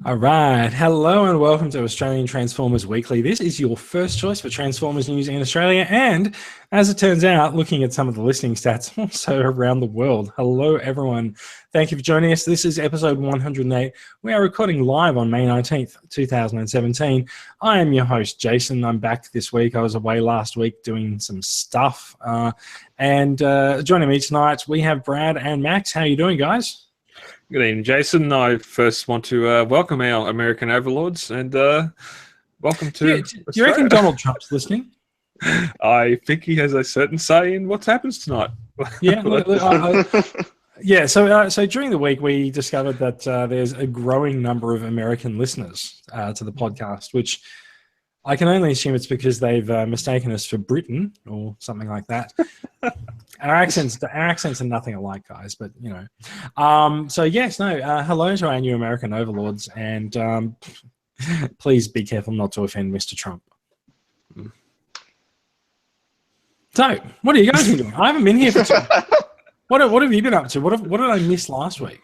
All right. Hello and welcome to Australian Transformers Weekly. This is your first choice for Transformers news in Australia. And as it turns out, looking at some of the listening stats also around the world. Hello, everyone. Thank you for joining us. This is episode 108. We are recording live on May 19th, 2017. I am your host, Jason. I'm back this week. I was away last week doing some stuff. And joining me tonight, we have Brad and Max. How are you doing, guys? Good evening, Jason. I first want to welcome our American overlords and welcome to Do you reckon Donald Trump's listening? I think he has a certain say in what happens tonight. Yeah, yeah. So during the week, we discovered that there's a growing number of American listeners to the podcast, which I can only assume it's because they've mistaken us for Britain or something like that. Our accents are nothing alike, guys, but you know. So yes, no. Hello to our new American overlords, and please be careful not to offend Mr. Trump. So, what are you guys been doing? I haven't been here for What have you been up to? What did I miss last week?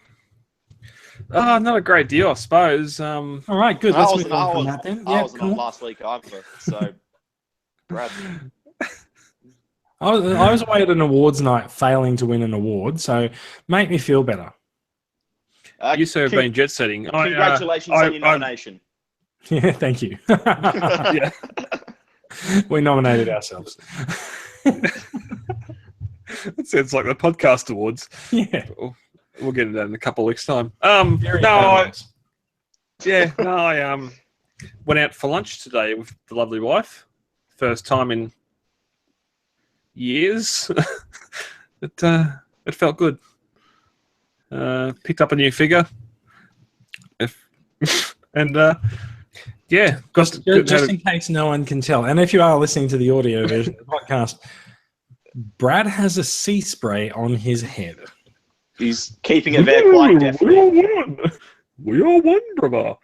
Not a great deal, I suppose. All right, good. Let's move on from that then. I wasn't on last week either, so Brad. I was away at an awards night, failing to win an award, so make me feel better. You sir have been jet setting. Congratulations on your nomination. Yeah, thank you. Yeah. We nominated ourselves. It sounds like the podcast awards. Yeah. We'll get into that in a couple of weeks' time. I went out for lunch today with the lovely wife. First time in years. It felt good. Picked up a new figure. Just in case no one can tell, and if you are listening to the audio version of the podcast, Brad has a sea spray on his head. He's keeping it there quite definitely. We are one, brother.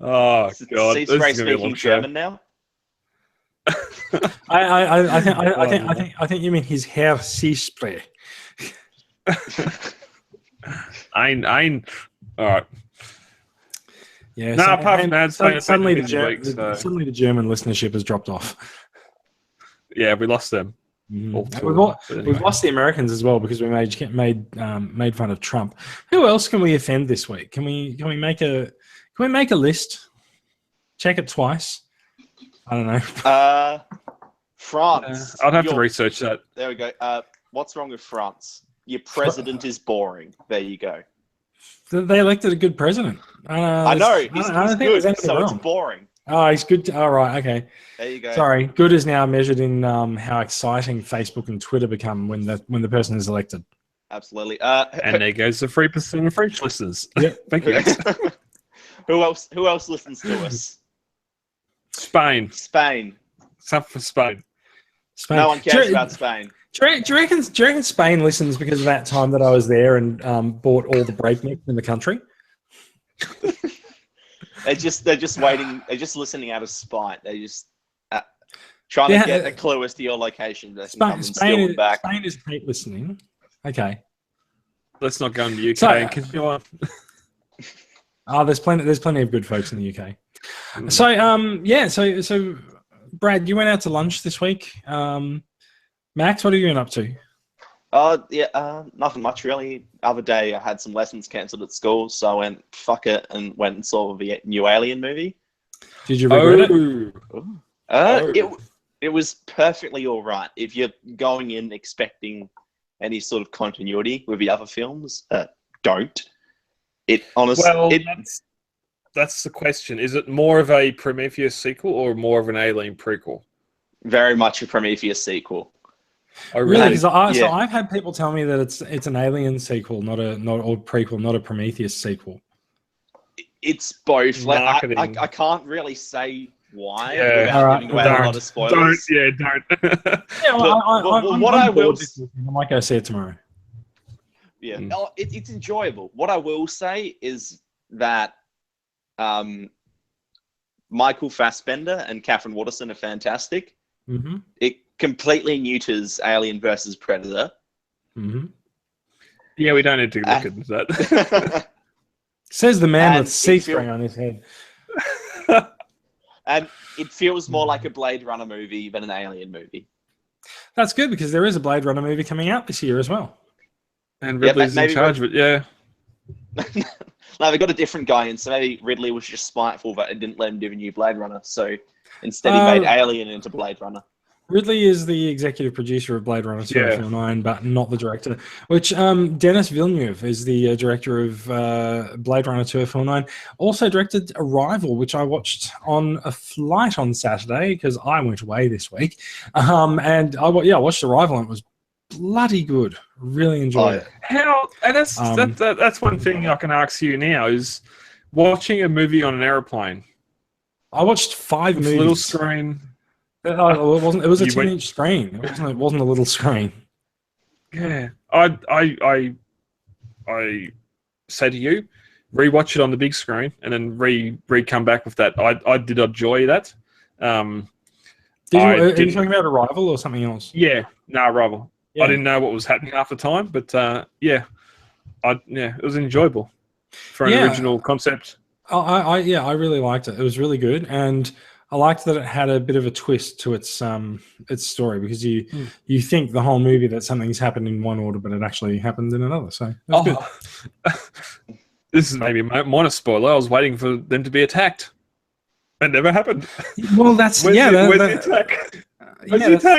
Oh God! Sea spray speaking German now. I think you mean his hair sea spray. Ein. All right. Yeah. No, apart from that, suddenly the German listenership has dropped off. Yeah, we lost them. We've lost the Americans as well because we made fun of Trump. Who else can we offend this week? Can we make a list? Check it twice. I don't know. France. I'd have to research that. There we go. What's wrong with France? Your president is boring. There you go. They elected a good president. I know. He's good, so it's boring. Oh, he's good. All right, okay. There you go. Sorry, good is now measured in how exciting Facebook and Twitter become when the person is elected. Absolutely. And there goes the 3% of French listeners. Yep. Thank you. Who else listens to us? Spain. Something for Spain. No one cares about Spain. Do you reckon Spain listens because of that time that I was there and bought all the breaknecks in the country? They're just waiting. They're just listening out of spite. They're just trying to get a clue as to your location. Spain is hate listening. Okay. Let's not go in the UK and continue on. There's plenty of good folks in the UK. So Brad, you went out to lunch this week. Max, what are you been up to? Nothing much really. Other day I had some lessons cancelled at school, so I went fuck it and went and saw the new Alien movie. Did you regret it? It was perfectly all right. If you're going in expecting any sort of continuity with the other films, don't. It honestly. Well, that's the question. Is it more of a Prometheus sequel or more of an Alien prequel? Very much a Prometheus sequel. Oh, really? So I've had people tell me that it's an Alien sequel, not a prequel, not a Prometheus sequel. It's both. Like, I can't really say why without giving away a lot of spoilers. Don't. I might go see it tomorrow. Yeah, it's enjoyable. What I will say is that Michael Fassbender and Catherine Waterston are fantastic. Mm-hmm. It completely neuters Alien versus Predator. Mm-hmm. Yeah, we don't need to look into that. Says the man And with sea it feel- spray on his head. And it feels more like a Blade Runner movie than an Alien movie. That's good because there is a Blade Runner movie coming out this year as well. And Yeah, Ridley's in maybe charge of it, yeah. No, they got a different guy in, so maybe Ridley was just spiteful that it didn't let him do a new Blade Runner. So instead, he made Alien into Blade Runner. Ridley is the executive producer of Blade Runner 2049, but not the director. Which Denis Villeneuve is the director of Blade Runner 2049. Also directed Arrival, which I watched on a flight on Saturday because I went away this week. And I watched Arrival and it was bloody good. Really enjoyed it. How? And that's one thing I can ask you now is watching a movie on an airplane. I watched 5 With movies. a little screen. It wasn't. It was a You went- 10-inch screen. It wasn't a little screen. Yeah, I say to you, rewatch it on the big screen and then come back with that. I did enjoy that. Are you talking about Arrival or something else? Yeah, no, Arrival. Yeah. I didn't know what was happening half the time, but it was enjoyable for an original concept. I really liked it. It was really good, and I liked that it had a bit of a twist to its story because you think the whole movie that something's happened in one order, but it actually happened in another. So that's good. This is maybe a minor spoiler. I was waiting for them to be attacked. It never happened. Well, that's Where's the attack?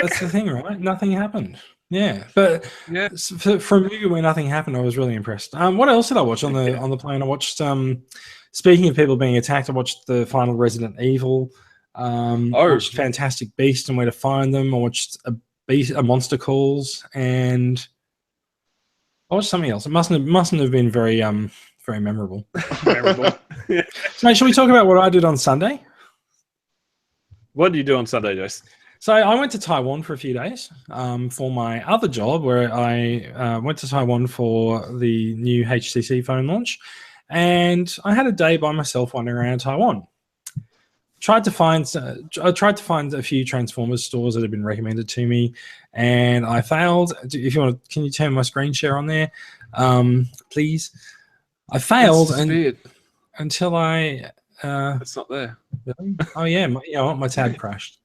That's the thing, right? Nothing happened. Yeah, but for a movie where nothing happened, I was really impressed. What else did I watch on the plane? I watched. Speaking of people being attacked, I watched the final Resident Evil. I watched Fantastic Beasts and Where to Find Them. I watched a Monster Calls, and I watched something else. It mustn't have been very memorable. Yeah. So, shall we talk about what I did on Sunday? What did you do on Sunday, Jace? So I went to Taiwan for a few days for my other job, where I went to Taiwan for the new HTC phone launch, and I had a day by myself wandering around Taiwan. I tried to find a few Transformers stores that had been recommended to me, and I failed. If you want, can you turn my screen share on there, please? I failed until I. It's not there. Really? Oh yeah, my tab crashed.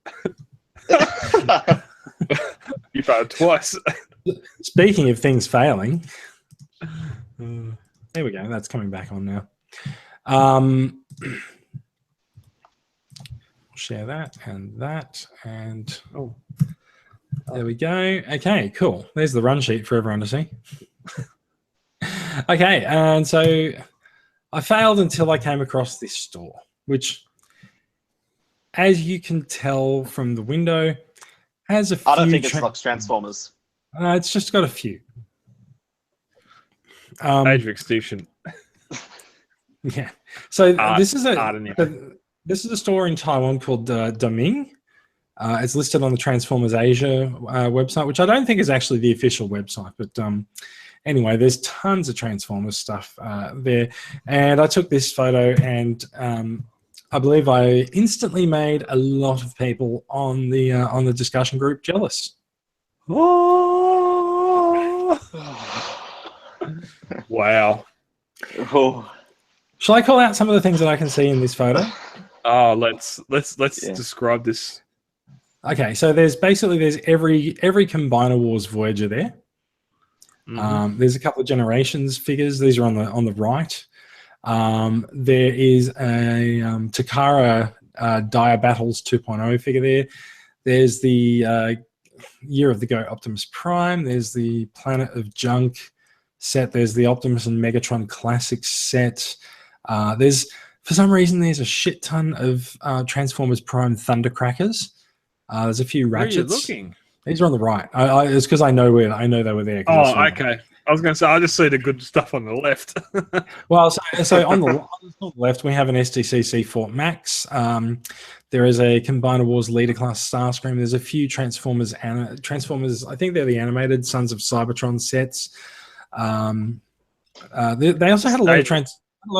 You failed twice. Speaking of things failing, there we go. That's coming back on now. Share that, and there we go. Okay, cool. There's the run sheet for everyone to see. Okay, and so I failed until I came across this store, which, as you can tell from the window, has a few. I don't think it's like Transformers. It's just got a few. Age of Extinction. Yeah. So this is a store in Taiwan called Daming. It's listed on the Transformers Asia website, which I don't think is actually the official website, but anyway, there's tons of Transformers stuff there. And I took this photo, and I believe I instantly made a lot of people on the discussion group jealous. Oh. Wow. Oh. Shall I call out some of the things that I can see in this photo? Oh, let's describe this. Okay, so there's every Combiner Wars Voyager there. Mm-hmm. There's a couple of Generations figures. These are on the right. There is a Takara Dire Battles 2.0 figure there. There's the Year of the Goat Optimus Prime. There's the Planet of Junk set. There's the Optimus and Megatron Classic set. For some reason, there's a shit ton of Transformers Prime Thundercrackers. There's a few Ratchets. Where are you looking? These are on the right. It's because I know they were there. Oh, okay. I was going to say, I just see the good stuff on the left. Well, so on the left, we have an STC C4 Max. There is a Combiner Wars Leader Class Starscream. There's a few Transformers. I think they're the animated Sons of Cybertron sets. They also had a lot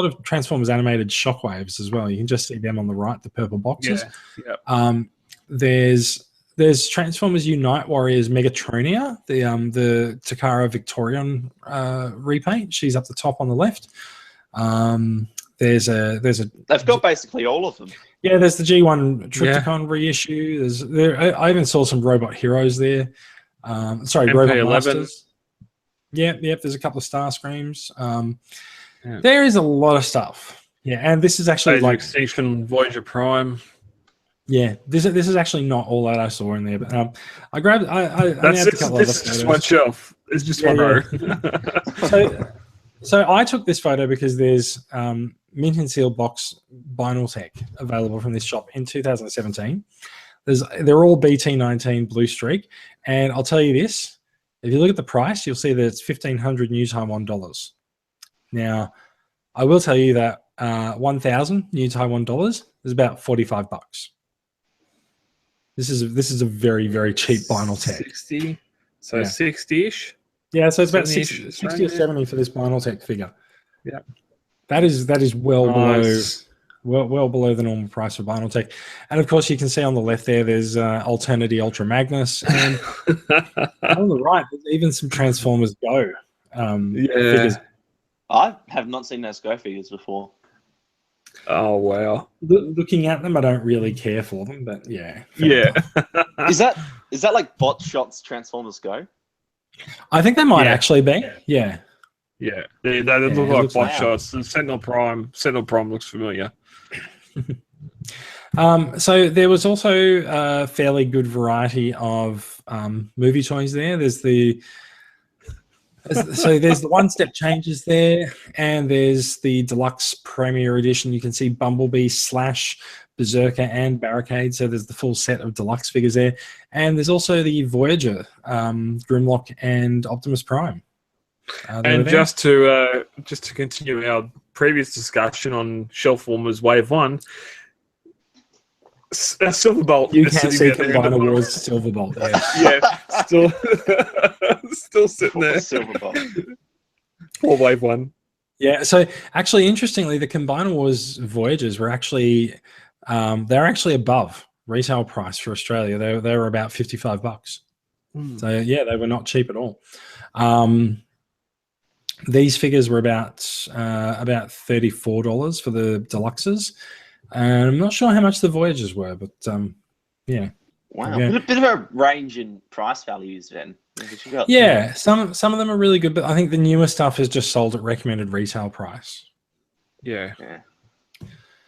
of Transformers animated Shockwaves as well. You can just see them on the right, the purple boxes. Yeah. There's there's Transformers Unite Warriors Megatronia, the Takara Victorian repaint. She's up the top on the left. There's a They've got basically all of them. yeah, there's the G1 Trypticon reissue. I even saw some Robot Heroes there. Sorry, Robot MP11. Masters. Yep. There's a couple of Starscreams. There is a lot of stuff. Yeah, and this is actually Phase like Extinction, Voyager Prime. yeah. This is actually not all that I saw in there, but I grabbed. I That's nabbed a couple this of is just photos. one shelf. It's just one row. So I took this photo because there's mint and seal box vinyl tech available from this shop in 2017. They're all BT19 blue streak, and I'll tell you this: if you look at the price, you'll see that it's 1,500 New Taiwan dollars. Now, I will tell you that 1,000 New Taiwan dollars is about $45. This is a very, very cheap vinyl tech. 60. So Yeah. 60-ish. Yeah, so it's about 70-ish, 60 or 70 for this vinyl tech figure. Yeah. That is well Nice. well below the normal price for vinyl tech. And of course, you can see on the left there, there's Alternity Ultra Magnus, and on the right, there's even some Transformers Go figures. I have not seen those Go figures before. Oh wow. Looking at them, I don't really care for them, but yeah. Yeah. Is that like Bot Shots Transformers Go? I think they might Yeah. actually be. Yeah. Yeah. They look it like looks bot like- shots. The Sentinel Prime looks familiar. So there was also a fairly good variety of movie toys there. There's the one-step changes there, and there's the deluxe Premier Edition. You can see Bumblebee, Slash, Berserker, and Barricade. So there's the full set of deluxe figures there, and there's also the Voyager, Grimlock, and Optimus Prime. And just to continue our previous discussion on Shelf Warmers Wave 1, Silverbolt. you is can sitting see there at the Combiner bottom. Wars Silverbolt. Yes. Yeah, still sitting there. Silverbolt. Or Wave 1. Yeah, so actually, interestingly, the Combiner Wars Voyagers were actually they're actually above retail price for Australia. They were about $55. So yeah, they were not cheap at all. These figures were about $34 for the deluxes, and I'm not sure how much the Voyagers were, but yeah. Wow, Yeah. bit of a range in price values then. Yeah, some of them are really good, but I think the newer stuff is just sold at recommended retail price. Yeah.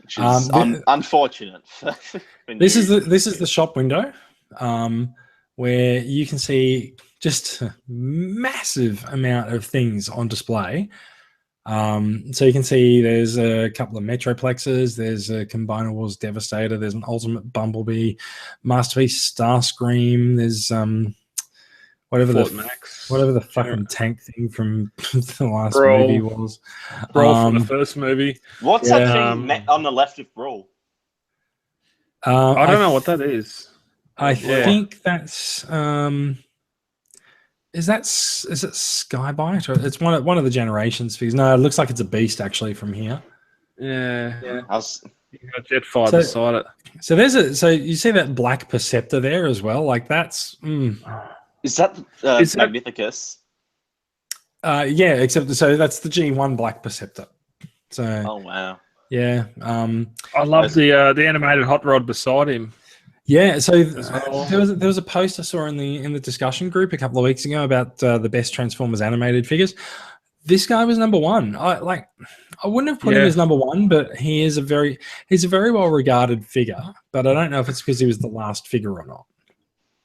Which is unfortunate. This is the shop window, where you can see just a massive amount of things on display. So you can see there's a couple of Metroplexes, there's a Combiner Wars Devastator, there's an Ultimate Bumblebee, Masterpiece Starscream, there's whatever the fucking tank thing from the last Brawl. movie was. Brawl from the first movie. What's that thing on the left of Brawl? I don't know what that is. I think that's is it Skybite, or it's one of the Generations figures? No, it looks like it's a Beast actually from here. Yeah. I was, You got Jetfire beside it. So you see that black Perceptor there as well. Like that's is that Magnificus? yeah, except so that's the G1 black Perceptor. So Oh wow. yeah, I love the animated hot rod beside him. yeah. So well. there was a post I saw in the discussion group a couple of weeks ago about the best Transformers animated figures. This guy was number one. I wouldn't have put him as number one, but he's a very well regarded figure. But I don't know if it's because he was the last figure or not.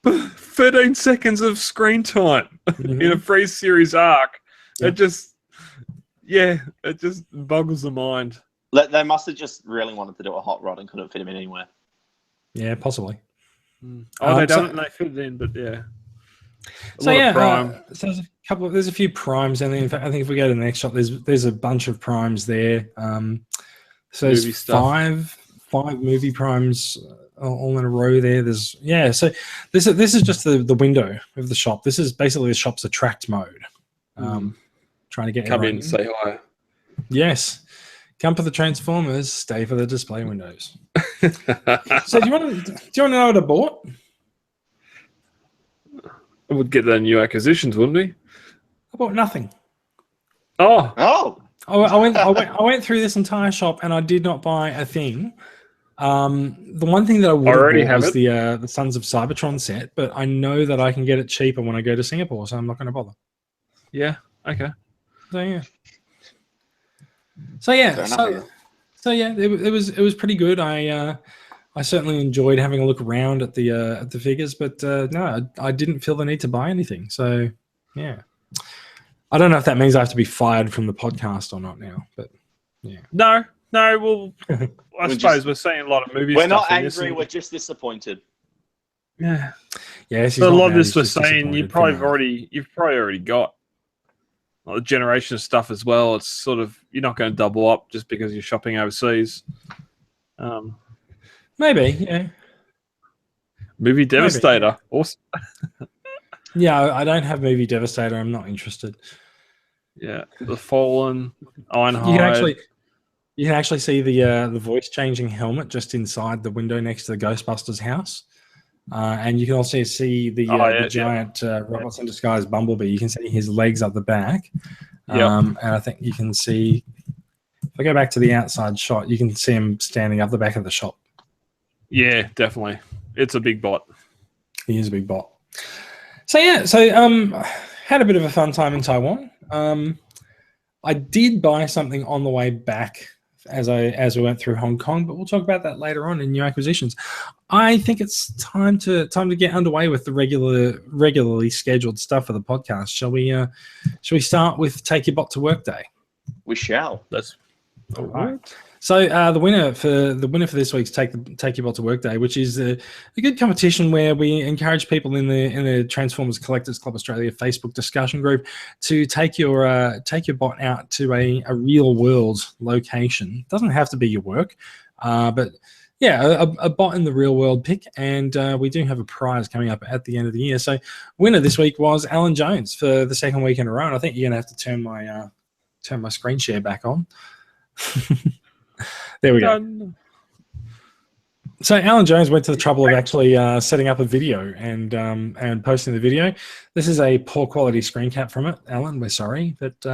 13 seconds of screen time in a free series arc. Yeah. It just boggles the mind. They must have just really wanted to do a hot rod and couldn't fit him in anywhere. Yeah, possibly. Oh, they fit it in, but yeah. So Prime. so there's a few primes, and in fact, I think if we go to the next shot, there's a bunch of primes there. So Movie there's stuff. five movie primes all in a row there. So this is just the window of the shop. This is basically the shop's attract mode. Trying to get Come everyone in, say hi. Yes. Come for the Transformers, stay for the display windows. So do you want to know what I bought? Would get the new acquisitions, wouldn't we? I bought nothing. Oh, Oh, I went through this entire shop and I did not buy a thing. The one thing that I would have already bought have was it. the Sons of Cybertron set, but I know that I can get it cheaper when I go to Singapore, so I'm not going to bother. Yeah. Okay. So yeah. So yeah. fair enough. So yeah, it was pretty good. I certainly enjoyed having a look around at the figures, but no, I didn't feel the need to buy anything. So yeah. I don't know if that means I have to be fired from the podcast or not now, but yeah. No. Well, I suppose we're seeing a lot of movie We're stuff. not in this angry. and- We're just disappointed. Yeah. Yes, So a lot of this we're saying you've probably already got like, the generation of stuff as well. It's sort of you're not going to double up just because you're shopping overseas. Maybe, yeah. Movie Devastator, awesome. Yeah, I don't have Movie Devastator. I'm not interested. Yeah, The Fallen, Ironhide. You can actually see the voice changing helmet just inside the window next to the Ghostbusters house, and you can also see the giant robots in disguise Bumblebee. You can see his legs up the back, and I think you can see. If I go back to the outside shot, you can see him standing up the back of the shop. Yeah, definitely. It's a big bot. He is a big bot. So yeah, had a bit of a fun time in Taiwan. I did buy something on the way back as we went through Hong Kong, but we'll talk about that later on in new acquisitions. I think it's time to get underway with the regularly scheduled stuff for the podcast. Shall we start with Take Your Bot to Work Day? We shall. That's all right. So the winner for this week's Take Your Bot to Work Day, which is a good competition where we encourage people in the Transformers Collectors Club Australia Facebook discussion group to take your bot out to a real world location. It doesn't have to be your work, but yeah, a bot in the real world pick, and we do have a prize coming up at the end of the year. So winner this week was Alan Jones for the second week in a row, and I think you're gonna have to turn my screen share back on. There we go. So Alan Jones went to the trouble of actually setting up a video and posting the video. This is a poor quality screen cap from it, Alan. We're sorry, but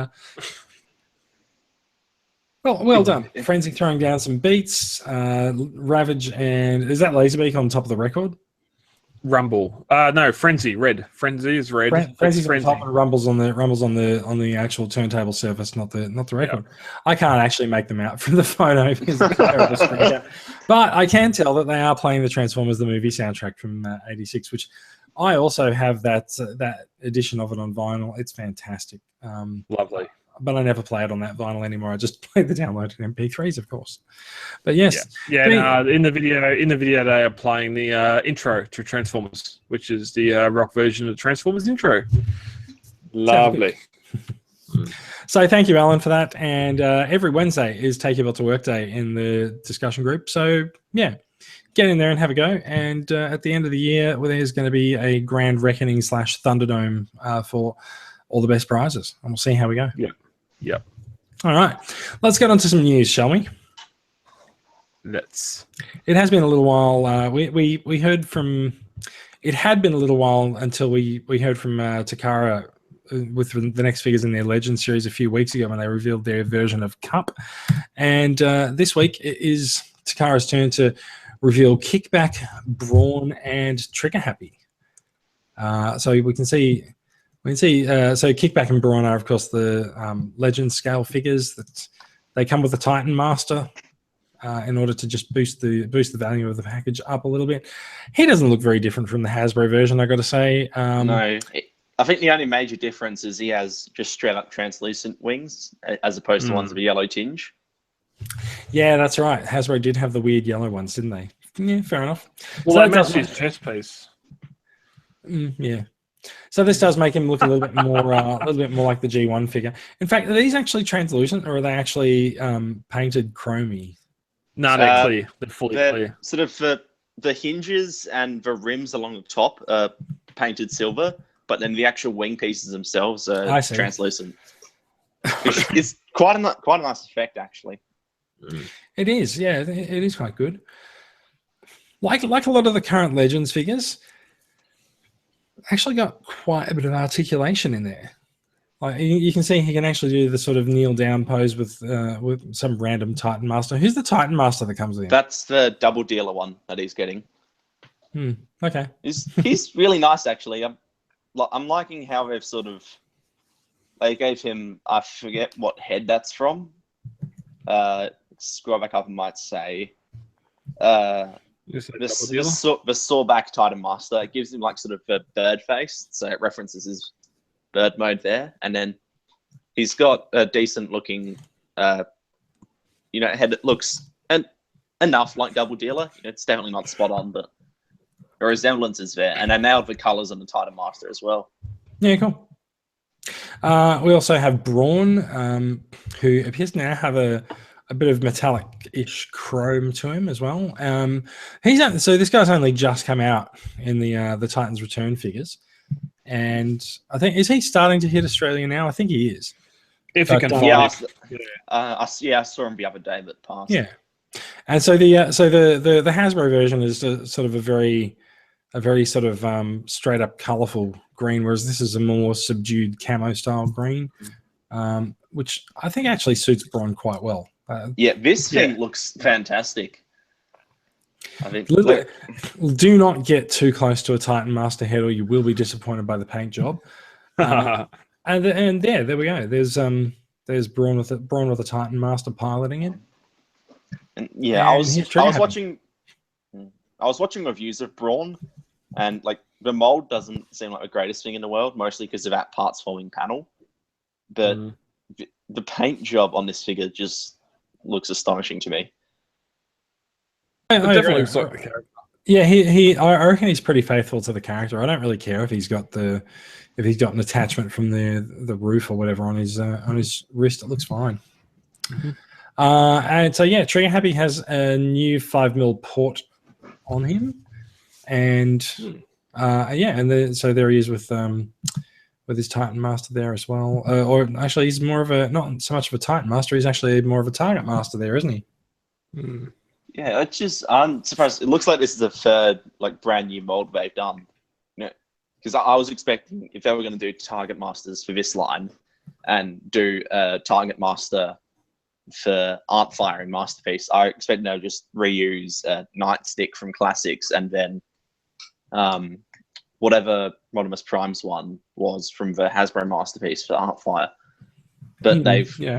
well done. Frenzy throwing down some beats, Ravage, and is that Laserbeak on top of the record? Rumble. No, Frenzy. Red. Frenzy is red. Frenzy's on top and Rumble's on the actual turntable surface, not the record. Yep. I can't actually make them out from the photo because it's a terrible screen cap. But I can tell that they are playing the Transformers the movie soundtrack from '86, which I also have that edition of it on vinyl. It's fantastic. Lovely. But I never play it on that vinyl anymore. I just play the downloaded MP3s, of course. But yes, in the video they are playing the intro to Transformers, which is the rock version of the Transformers intro. Lovely. So thank you, Alan, for that. And every Wednesday is Take Your Bot to Work Day in the discussion group. So yeah, get in there and have a go. And at the end of the year, there's going to be a Grand Reckoning / Thunderdome for all the best prizes, and we'll see how we go. Yep. All right. Let's get on to some news, shall we? It has been a little while. We heard from... It had been a little while until we heard from Takara with the next figures in their Legends series a few weeks ago when they revealed their version of Cup. And this week it is Takara's turn to reveal Kickback, Brawn, and Trigger Happy. So we can see... so Kickback and Brawn are, of course, the Legend scale figures that they come with the Titan Master in order to just boost the value of the package up a little bit. He doesn't look very different from the Hasbro version, I got to say. No, I think the only major difference is he has just straight up translucent wings as opposed to ones with a yellow tinge. Yeah, that's right. Hasbro did have the weird yellow ones, didn't they? Yeah, fair enough. Well, that matches his chest piece. Yeah. So this does make him look a little bit more, like the G1 figure. In fact, are these actually translucent, or are they actually painted chromey? No, they're clear. They're fully clear. Sort of the hinges and the rims along the top are painted silver, but then the actual wing pieces themselves are translucent. It's quite a nice effect, actually. It is, yeah. It is quite good. Like a lot of the current Legends figures. actually got quite a bit of articulation in there. Like you can see he can actually do the sort of kneel down pose with some random Titan Master. Who's the Titan Master that comes in? That's the double dealer one that he's getting. Okay. He's really nice, actually. I'm liking how they've sort of... They gave him... I forget what head that's from. Scroll back up and might say... the sawback Titan Master. It gives him like sort of a bird face, so it references his bird mode there. And then he's got a decent looking, head that looks enough like double dealer. It's definitely not spot on, but the resemblance is there. And they nailed the colors on the Titan Master as well. Yeah, cool. We also have Brawn, who appears to now have a bit of metallic-ish chrome to him as well. So this guy's only just come out in the Titans Return figures, and I think, is he starting to hit Australia now? I think he is. If you can find him. I saw him the other day that passed. Yeah, and so the Hasbro version is sort of a very sort of straight up colourful green, whereas this is a more subdued camo style green, which I think actually suits Brawn quite well. This thing looks fantastic. I think. Do not get too close to a Titan Master head, or you will be disappointed by the paint job. And there we go. There's Brawn with a Titan Master piloting it. And I was watching reviews of Brawn, and like the mold doesn't seem like the greatest thing in the world, mostly because of that parts forming panel. But the paint job on this figure just looks astonishing to me. It definitely looks like the character. Yeah, I reckon he's pretty faithful to the character. I don't really care if he's got an attachment from the roof or whatever on his wrist. It looks fine. And so Trigger Happy has a new 5mm port on him, and so there he is with his Titan Master there as well. Or actually, he's more of not so much of a Titan Master. He's actually more of a Target Master there, isn't he? Yeah, it's just, I'm surprised. It looks like this is the third brand new mold they've done. Because I was expecting if they were going to do Target Masters for this line and do a Target Master for Art Firing Masterpiece, I expect they'll just reuse Nightstick from Classics, and then whatever Optimus Prime's one was from the Hasbro Masterpiece for Artfire. But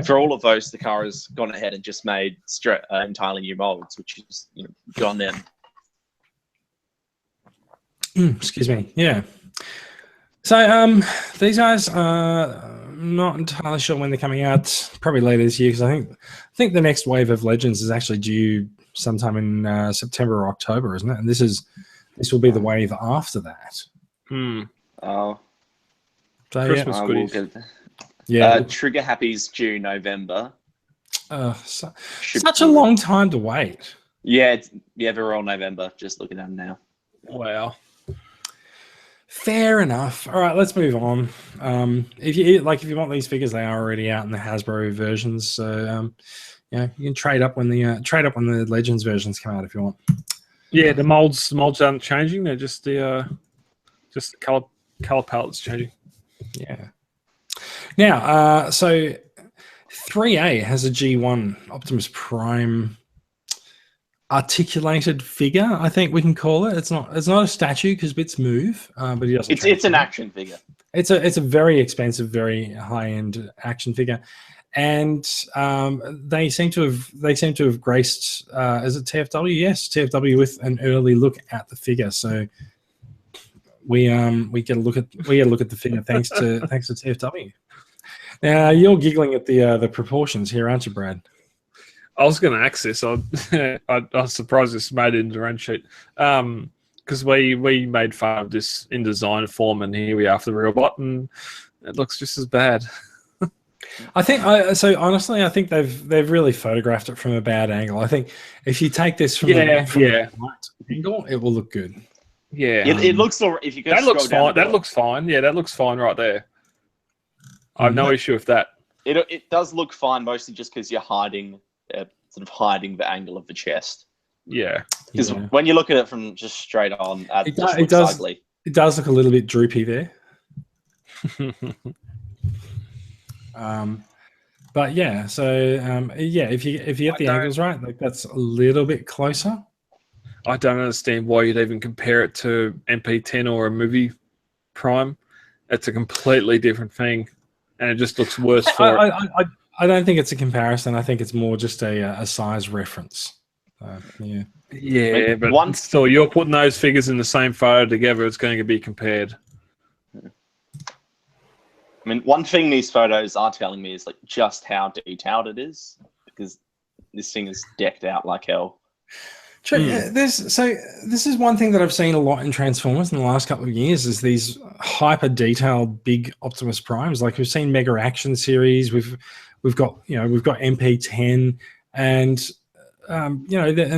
for all of those, Takara's gone ahead and just made entirely new molds, which is gone in. Excuse me. Yeah. So these guys not entirely sure when they're coming out. Probably later this year, because I think the next wave of Legends is actually due sometime in September or October, isn't it? And this will be the wave after that. Oh. So, Christmas goodies. Trigger Happy's due November. Such a long time to wait. Yeah, they're all November. Just looking at them now. Wow. Fair enough. All right, let's move on. If you want these figures, they are already out in the Hasbro versions. So you can trade up when the Legends versions come out if you want. Yeah, the molds aren't changing. They're just the color palette's changing. Yeah. Now, so 3A has a G1 Optimus Prime articulated figure, I think we can call it. It's not a statue because bits move, but he doesn't. It's an action figure. It's a very expensive, very high end action figure, and they seem to have graced. Is it TFW? Yes, TFW with an early look at the figure. So we get a look at the figure thanks to TFW. Now you're giggling at the proportions here, aren't you, Brad? I was going to ask this. I was surprised this made it into run sheet because we made fun of this in design form, and here we are for the real bot, and it looks just as bad. I think honestly, I think they've really photographed it from a bad angle. I think if you take this from the right angle, it will look good. Yeah, it looks all right. If you go, that looks fine. That looks fine. Yeah, that looks fine right there. I have no issue with that. It does look fine, mostly just because you're hiding the angle of the chest. Yeah, because when you look at it from just straight on, it looks ugly. It does look a little bit droopy there. But yeah, so yeah, if you get the angles right, like that's a little bit closer. I don't understand why you'd even compare it to MP10 or a movie Prime. It's a completely different thing, and it just looks worse for it. I don't think it's a comparison. I think it's more just a size reference. Yeah. Yeah, but still, you're putting those figures in the same photo together. It's going to be compared. I mean, one thing these photos are telling me is like just how detailed it is, because this thing is decked out like hell. True. This is one thing that I've seen a lot in Transformers in the last couple of years is these hyper detailed big Optimus Primes. Like we've seen Mega Action Series, we've got MP10, and and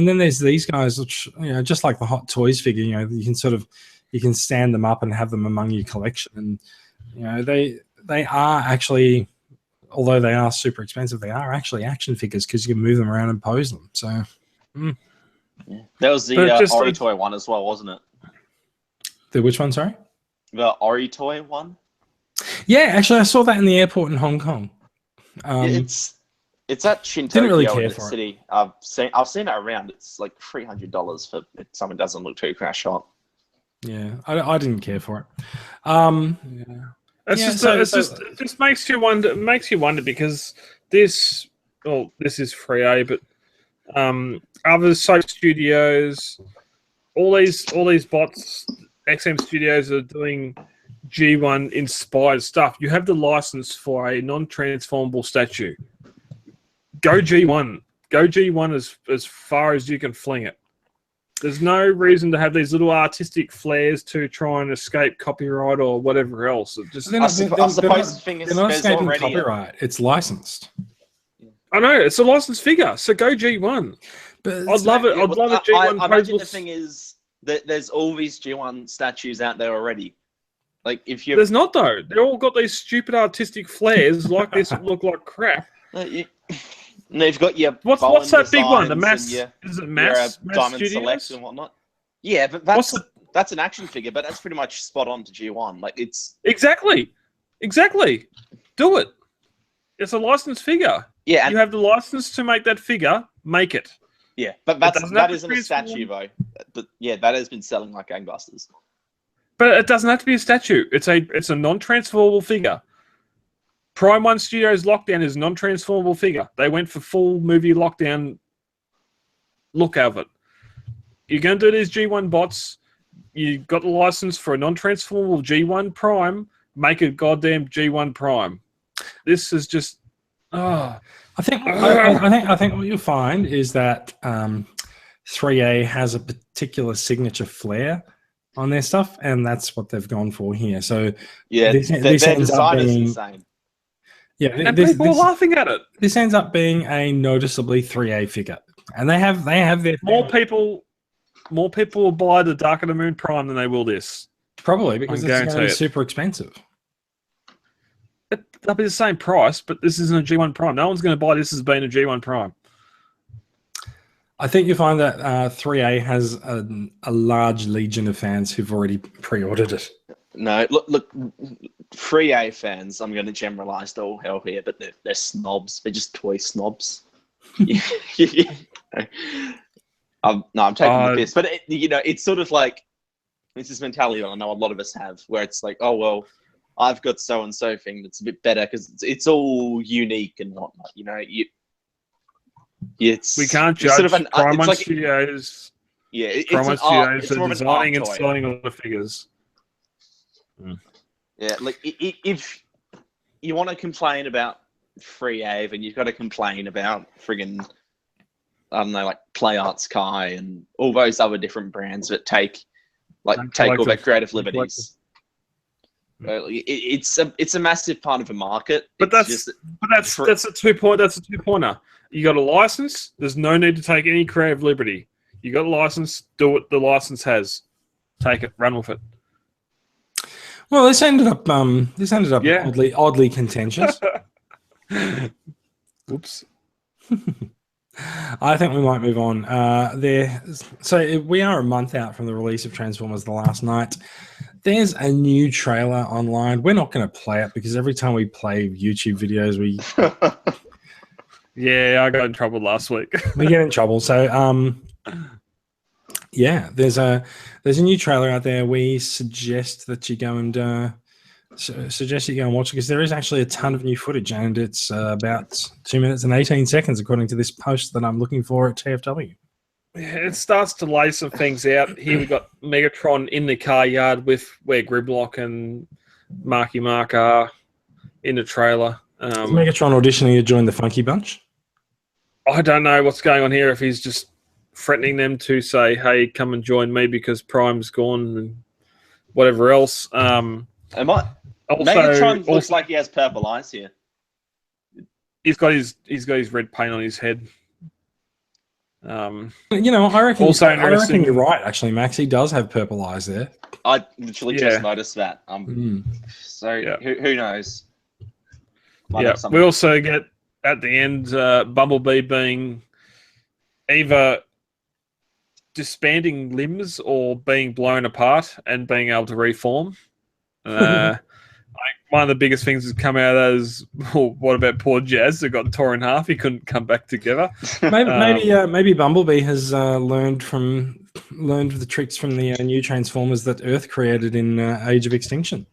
then there's these guys which just like the Hot Toys figure. You can stand them up and have them among your collection, and they are actually, although they are super expensive, they are actually action figures because you can move them around and pose them. So. Yeah. That was the Ori Toy one as well, wasn't it? The which one, sorry? The Ori Toy one? Yeah, actually I saw that in the airport in Hong Kong. It's at Shintokyo didn't really care in the for city. I've seen it around. It's like $300 for if someone doesn't look too crash hot. Yeah, I didn't care for it. It just makes you wonder because this is free A, but other soap studios, all these bots, XM Studios are doing G1 inspired stuff. You have the license for a non-transformable statue. Go G1. Go G1 as far as you can fling it. There's no reason to have these little artistic flares to try and escape copyright or whatever else. I suppose the thing is, they're not escaping copyright. It's licensed. I know it's a licensed figure, so go G1. But I'd love it. I'd love a G1. I imagine the thing is that there's all these G1 statues out there already. Like there's not though. They've all got these stupid artistic flares like this that look like crap. And you've got your what's that big one? The Mass? Is it Mass Diamond Studios? Select and whatnot. Yeah, but that's an action figure, but that's pretty much spot on to G1. Like it's exactly. Do it. It's a licensed figure. Yeah, you have the license to make that figure. Make it. Yeah, but that isn't a statue though. But yeah, that has been selling like gangbusters. But it doesn't have to be a statue. It's a non-transferable figure. Prime 1 Studios Lockdown is a non-transformable figure. They went for full movie lockdown look of it. You're going to do these G1 bots. You got the license for a non-transformable G1 Prime. Make a goddamn G1 Prime. This is just. I think what you'll find is that 3A has a particular signature flair on their stuff, and that's what they've gone for here. So yeah, this ends up being insane. Yeah, and people are laughing at it. This ends up being a noticeably 3A figure, and they have their more people will buy the Dark of the Moon Prime than they will this. Probably because it's going to be super expensive. They'll be the same price, but this isn't a G1 Prime. No one's going to buy this as being a G1 Prime. I think you find that 3A has a large legion of fans who've already pre-ordered it. No, look, 3A fans, I'm going to generalize the all hell here, but they're snobs. They're just toy snobs. I'm taking the piss. But, it's sort of like, it's this mentality that I know a lot of us have, where it's like, oh, well, I've got so-and-so thing that's a bit better because it's all unique and whatnot. We can't judge sort of Prime 1 Studios. Yeah, Prime 1 Studios are designing and selling all the figures. Yeah, like if you want to complain about Free Ave, and you've got to complain about friggin', I don't know, like Play Arts Kai and all those other different brands that take all their creative liberties. It's a massive part of the market. But that's a 2-point. That's a 2-pointer. You got a license. There's no need to take any creative liberty. You got a license. Do what the license has. Take it. Run with it. Well, this ended up oddly contentious. Oops. I think we might move on. So we are a month out from the release of Transformers: The Last Night. There's a new trailer online. We're not going to play it because every time we play YouTube videos, yeah, I got in trouble last week. we get in trouble. So, yeah, there's a new trailer out there. We suggest that you go and watch it because there is actually a ton of new footage, and it's about 2 minutes and 18 seconds according to this post that I'm looking for at TFW. It starts to lay some things out. Here we got Megatron in the car yard with where Grimlock and Marky Mark are in the trailer. Is Megatron auditioning to join the Funky Bunch? I don't know what's going on here. If he's just threatening them to say, "Hey, come and join me because Prime's gone," and whatever else. Megatron looks like he has purple eyes here. He's got his red paint on his head. I reckon you're right, actually, Max. He does have purple eyes there. I literally just noticed that. So who knows? We also get at the end Bumblebee being either disbanding limbs or being blown apart and being able to reform. One of the biggest things that's come out of that is, well, what about poor Jazz that got torn in half? He couldn't come back together. Maybe Bumblebee has learned the tricks from the new Transformers that Earth created in Age of Extinction.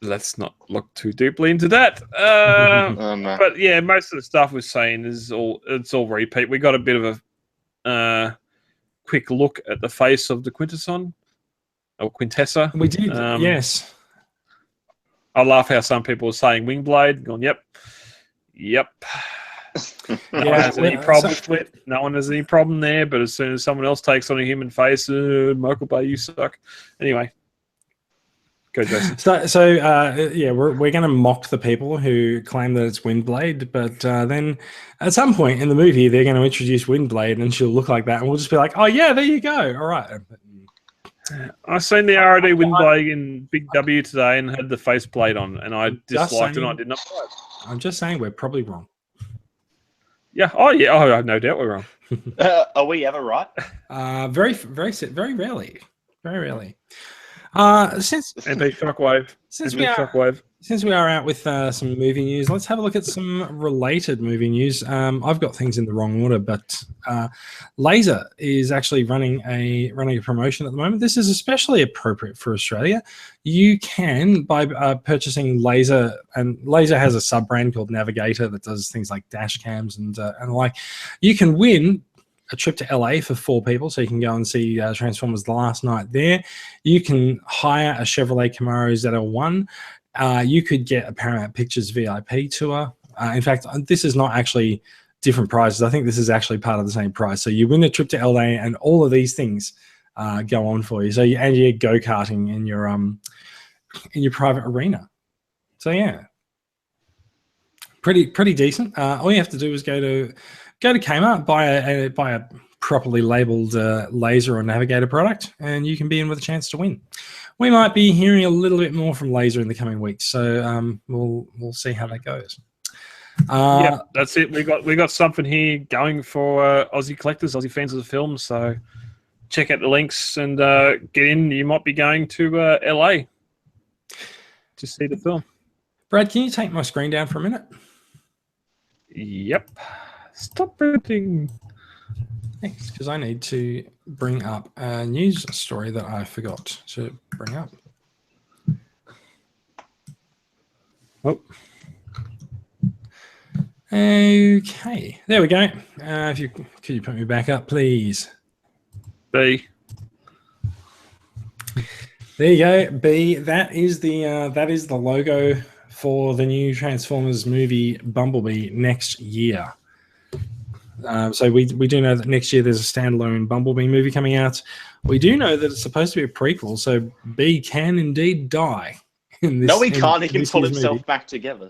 Let's not look too deeply into that. No. But yeah, most of the stuff we're saying is all repeat. We got a bit of a quick look at the face of the Quintesson or Quintessa. We did, yes. I laugh how some people are saying Wingblade. Going, yep. No one has any problem with it. No one has any problem there. But as soon as someone else takes on a human face, Michael Bay, you suck. Anyway, go, Jason. We're going to mock the people who claim that it's Windblade, but then at some point in the movie, they're going to introduce Windblade, and she'll look like that, and we'll just be like, "Oh yeah, there you go. All right." I seen the ROD Windblade in Big W today and had the faceplate on, and I disliked it and I did not buy it. I'm just saying we're probably wrong. Yeah. Oh, yeah. Oh, I have no doubt we're wrong. Are we ever right? Very rarely. Very rarely. Since we are out with some movie news, let's have a look at some related movie news. I've got things in the wrong order, but Laser is actually running a promotion at the moment. This is especially appropriate for Australia. You can, by purchasing Laser, and Laser has a sub brand called Navigator that does things like dash cams and like. You can win a trip to LA for 4 people, so you can go and see Transformers the last night there. You can hire a Chevrolet Camaro ZL1. You could get a Paramount Pictures VIP tour. In fact, this is not actually different prizes. I think this is actually part of the same prize. So you win a trip to LA, and all of these things go on for you. So you go-karting in your private arena. So yeah, pretty decent. All you have to do is go to Kmart, buy a properly labeled Laser or Navigator product, and you can be in with a chance to win. We might be hearing a little bit more from Laser in the coming weeks, so we'll see how that goes. Yeah, that's it. We got something here going for Aussie collectors, Aussie fans of the film. So check out the links and get in. You might be going to LA to see the film. Brad, can you take my screen down for a minute? Yep. Stop printing. Thanks, because I need to bring up a news story that I forgot to bring up. Oh. Okay, there we go. Could you put me back up, please? B. There you go, B. That is the logo for the new Transformers movie Bumblebee next year. So we do know that next year there's a standalone Bumblebee movie coming out. We do know that it's supposed to be a prequel, so B can indeed die in this. No, he can't. He can pull himself back together.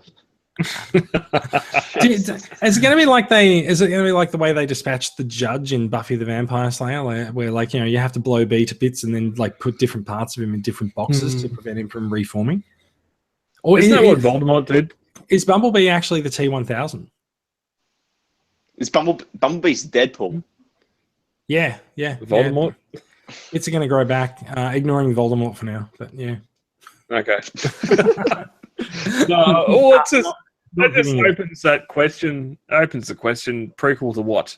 Is it going to be like the way they dispatched the judge in Buffy the Vampire Slayer, where like, you know, you have to blow B to bits and then like put different parts of him in different boxes to prevent him from reforming? Or isn't that what Voldemort did? Is Bumblebee actually the T-1000? Is Bumblebee's Deadpool? Yeah. Voldemort? Bits are going to grow back, ignoring Voldemort for now. But yeah. Okay. No, well, it's just not that just giving it. opens that question. Opens the question: prequel to what?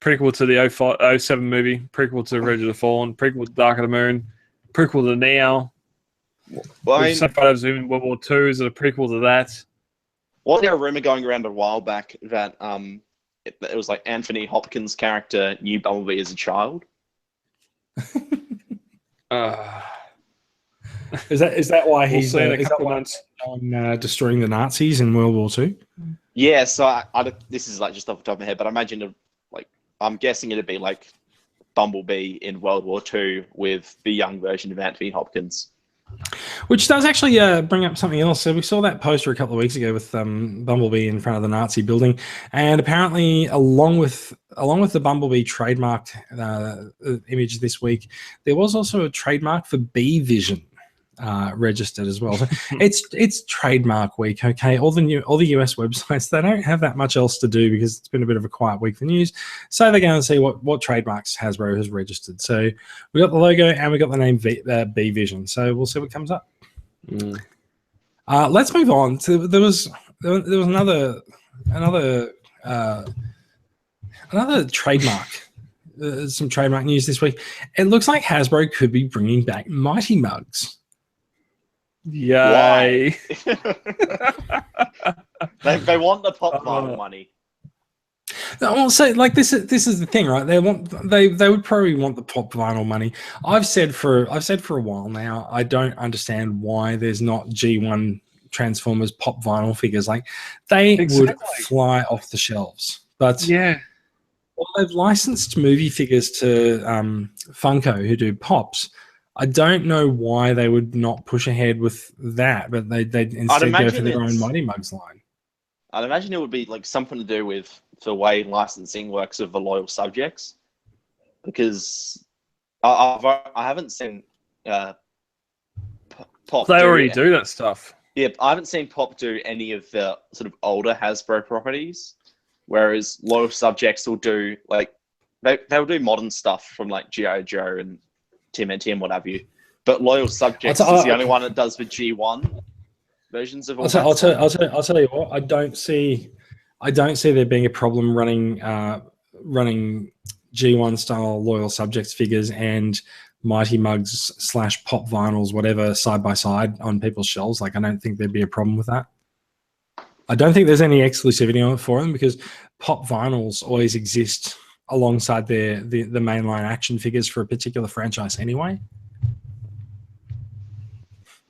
Prequel to the 07 movie. Prequel to Revenge of the Fallen. Prequel to Dark of the Moon. Prequel to now. Well, We've seen photos in World War II. Is it a prequel to that? Wasn't there a rumor going around a while back that it was like Anthony Hopkins' character knew Bumblebee as a child? Is that why We'll he's see in a is that couple why months. he's on destroying the Nazis in World War II? Yeah, so this is like just off the top of my head, but I imagine I'm guessing it'd be like Bumblebee in World War II with the young version of Anthony Hopkins. Which does actually bring up something else. So we saw that poster a couple of weeks ago with Bumblebee in front of the Nazi building, and apparently, along with the Bumblebee trademarked image this week, there was also a trademark for B Vision registered as well. So it's trademark week. Okay, all the US websites, they don't have that much else to do because it's been a bit of a quiet week for news. So they're going to see what trademarks Hasbro has registered. So we got the logo and we got the name B Vision. So we'll see what comes up. Let's move on to there was another trademark. Some trademark news this week. It looks like Hasbro could be bringing back Mighty Mugs. Yay! They want the pop vinyl money. Well, so like this is the thing, right? They would probably want the pop vinyl money. I've said for a while now, I don't understand why there's not G1 Transformers pop vinyl figures. Like they would fly off the shelves. But yeah, well, they've licensed movie figures to Funko, who do pops. I don't know why they would not push ahead with that, but they instead go for their own Mighty Mugs line. I'd imagine it would be like something to do with the way licensing works of the loyal subjects, because I haven't seen Pop. They already do that stuff. Yeah, I haven't seen Pop do any of the sort of older Hasbro properties, whereas loyal subjects will do like they'll do modern stuff from like G.I. Joe and TMNT and what have you. But loyal subjects is the only one that does the G1 versions of all I'll tell you what, I don't see there being a problem running G1 style loyal subjects figures and Mighty Mugs / pop vinyls, whatever, side by side on people's shelves. Like I don't think there'd be a problem with that. I don't think there's any exclusivity on it for them because pop vinyls always exist alongside the mainline action figures for a particular franchise anyway.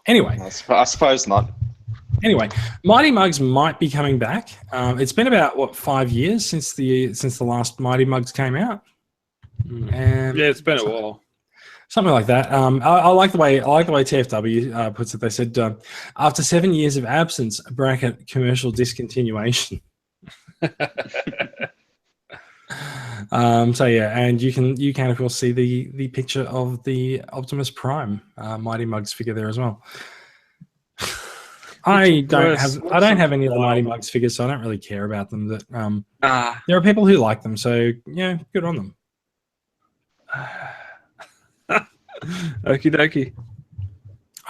I suppose not. Anyway, Mighty Mugs might be coming back. It's been about 5 years since the last Mighty Mugs came out. Yeah, it's been a while. Something like that. I like the way TFW puts it. They said after 7 years of absence, bracket commercial discontinuation. So yeah, and you can of course see the picture of the Optimus Prime Mighty Mugs figure there as well. I don't have any of the Mighty Mugs figures, so I don't really care about them. That there are people who like them, so yeah, good on them. Okie dokie.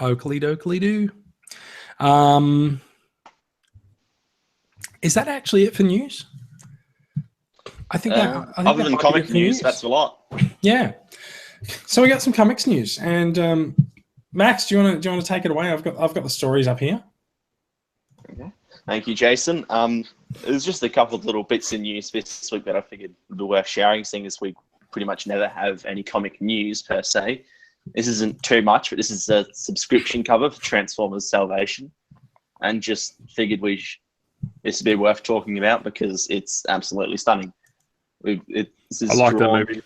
Oakley dokley do. Is that actually it for news? I think other than comic news, that's a lot. Yeah. So we got some comics news, and Max, do you want to take it away? I've got the stories up here. Okay. Thank you, Jason. There's just a couple of little bits of news this week that I figured would be worth sharing, seeing as we pretty much never have any comic news per se. This isn't too much, but this is a subscription cover for Transformers Salvation, and just figured this would be worth talking about because it's absolutely stunning. I like that movie.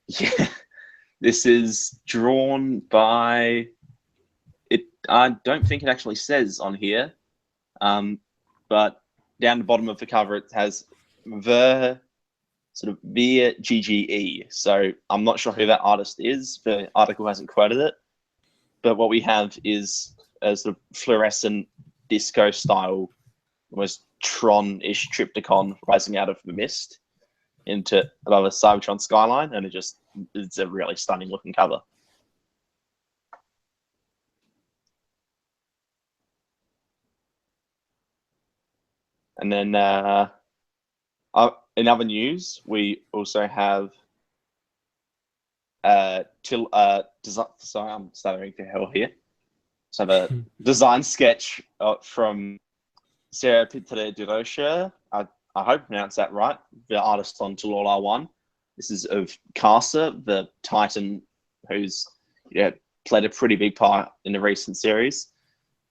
Yeah, this is drawn by it. I don't think it actually says on here, but down the bottom of the cover it has the sort of via GGE. So I'm not sure who that artist is. The article hasn't quoted it, but what we have is a sort of fluorescent disco style, almost Tron-ish Triptychon rising out of the mist into above a Cybertron skyline, and it's a really stunning looking cover. And then in other news, we also have sorry, I'm stuttering to hell here. So I have a design sketch from Sarah Pittere-Durosha. I hope I pronounced that right. The artist on Tallulah 1. This is of Casa, the Titan, who's played a pretty big part in the recent series.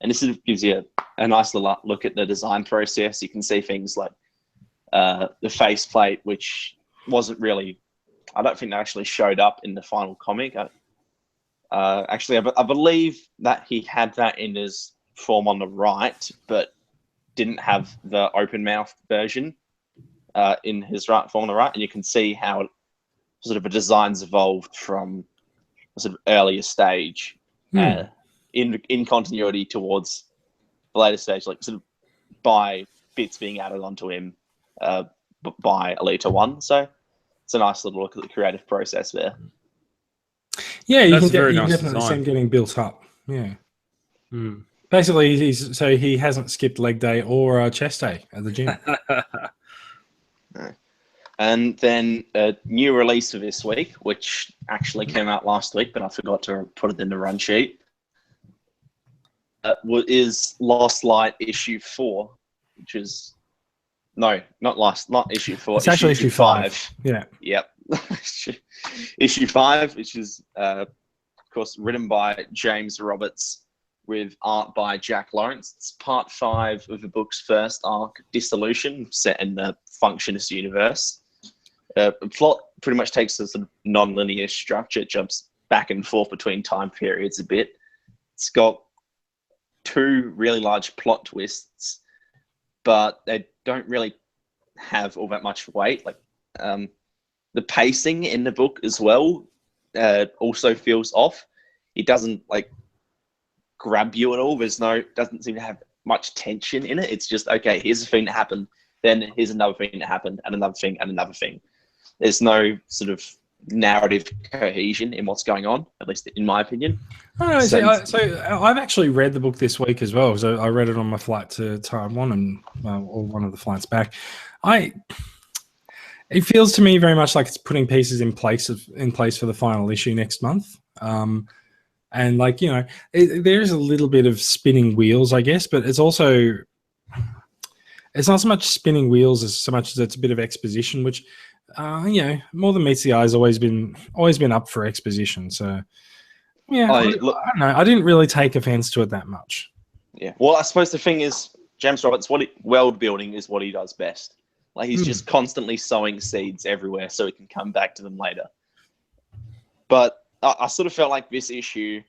And this gives you a nice little look at the design process. You can see things like the faceplate, which wasn't really, I don't think that actually showed up in the final comic. Actually, I believe that he had that in his form on the right, but didn't have the open mouth version in his right form on the right. And you can see how sort of a design's evolved from a sort of earlier stage in continuity towards the later stage, like sort of by bits being added onto him by Alita 1. So it's a nice little look at the creative process there. Yeah, you can definitely see him getting built up. Yeah. Basically, he hasn't skipped leg day or chest day at the gym. No. And then a new release for this week, which actually came out last week, but I forgot to put it in the run sheet, is Lost Light issue 4, which is not issue 4. It's actually issue 5. Yeah. Yep. Issue 5, which is of course written by James Roberts with art by Jack Lawrence. It's part 5 of the book's first arc, Dissolution, set in the Functionist universe. The plot pretty much takes a sort of non-linear structure. It jumps back and forth between time periods a bit. It's got 2 really large plot twists, but they don't really have all that much weight. Like the pacing in the book as well also feels off. It doesn't like grab you at all. Doesn't seem to have much tension in it. It's just, okay, here's a thing that happened, then here's another thing that happened, and another thing, and another thing. There's no sort of narrative cohesion in what's going on, at least in my opinion. Oh, so I've actually read the book this week as well. So I read it on my flight to Taiwan and or one of the flights back. It feels to me very much like it's putting pieces in place for the final issue next month. And like, there's a little bit of spinning wheels, I guess, but it's also, it's not so much spinning wheels as so much as it's a bit of exposition, which, more than meets the eye has always been up for exposition. So, yeah, I don't know. I didn't really take offense to it that much. Yeah. Well, I suppose the thing is, James Roberts, world building is what he does best. Like he's just constantly sowing seeds everywhere so he can come back to them later. But I sort of felt like this issue,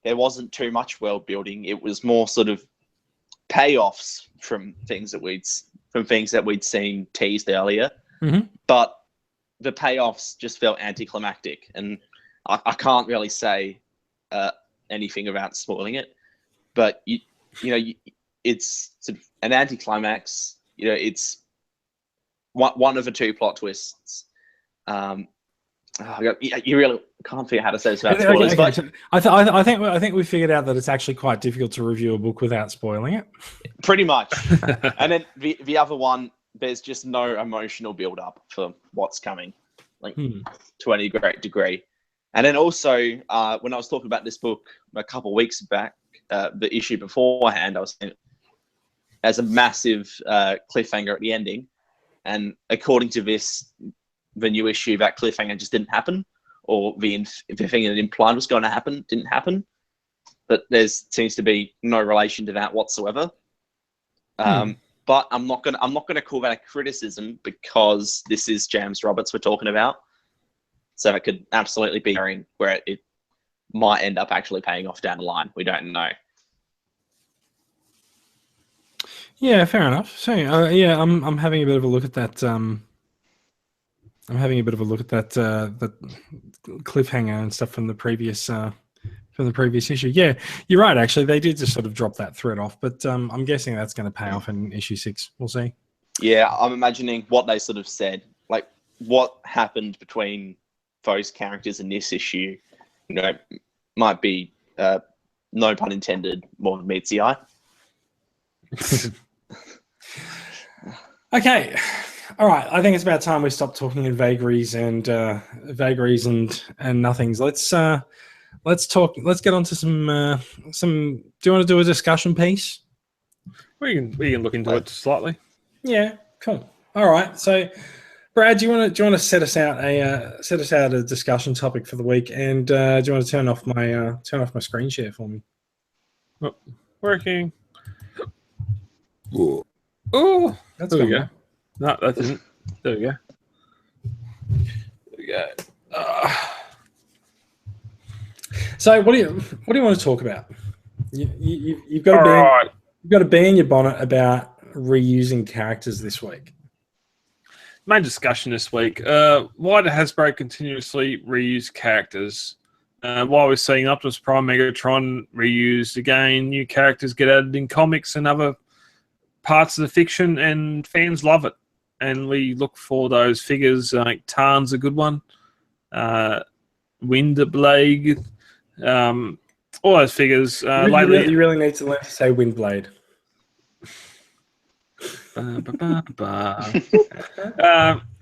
there wasn't too much world building. It was more sort of payoffs from things that we'd seen teased earlier. Mm-hmm. But the payoffs just felt anticlimactic, and I can't really say anything about spoiling it. But it's sort of an anticlimax. It's one of the 2 plot twists. You really can't figure out how to say this without spoilers. Okay. So I think we figured out that it's actually quite difficult to review a book without spoiling it. Pretty much. And then the other one, there's just no emotional build up for what's coming, to any great degree. And then also, when I was talking about this book a couple of weeks back, the issue beforehand, I was saying there's a massive cliffhanger at the ending. And according to this, the new issue, that cliffhanger just didn't happen, or the thing that implied was going to happen didn't happen. But there seems to be no relation to that whatsoever. But I'm not gonna call that a criticism, because this is James Roberts we're talking about. So it could absolutely be where it might end up actually paying off down the line. We don't know. Yeah, fair enough. So I'm having a bit of a look at that. I'm having a bit of a look at that cliffhanger and stuff from the previous issue. Yeah, you're right. Actually, they did just sort of drop that thread off, but I'm guessing that's going to pay off in issue 6. We'll see. Yeah, I'm imagining what they sort of said. Like what happened between those characters in this issue, might be, no pun intended, more than meets the eye. Okay. All right. I think it's about time we stop talking in vagaries and nothings. Let's talk. Let's get on to some. Do you want to do a discussion piece? We can look into it slightly. Yeah. Cool. All right. So, Brad, do you want to set us out a discussion topic for the week? And do you want to turn off my screen share for me? Oh, working. Oh, that's there we go. go. No, that didn't. There we go. There we go. So, what do you want to talk about? You've got a bee in your bonnet about reusing characters this week. Main discussion this week. Why do Hasbro continuously reuse characters? While we're seeing Optimus Prime, Megatron reused again, new characters get added in comics and other parts of the fiction, and fans love it. And we look for those figures. Like Tarn's a good one. Windblade. All those figures. Lately, you really need to learn to say Windblade.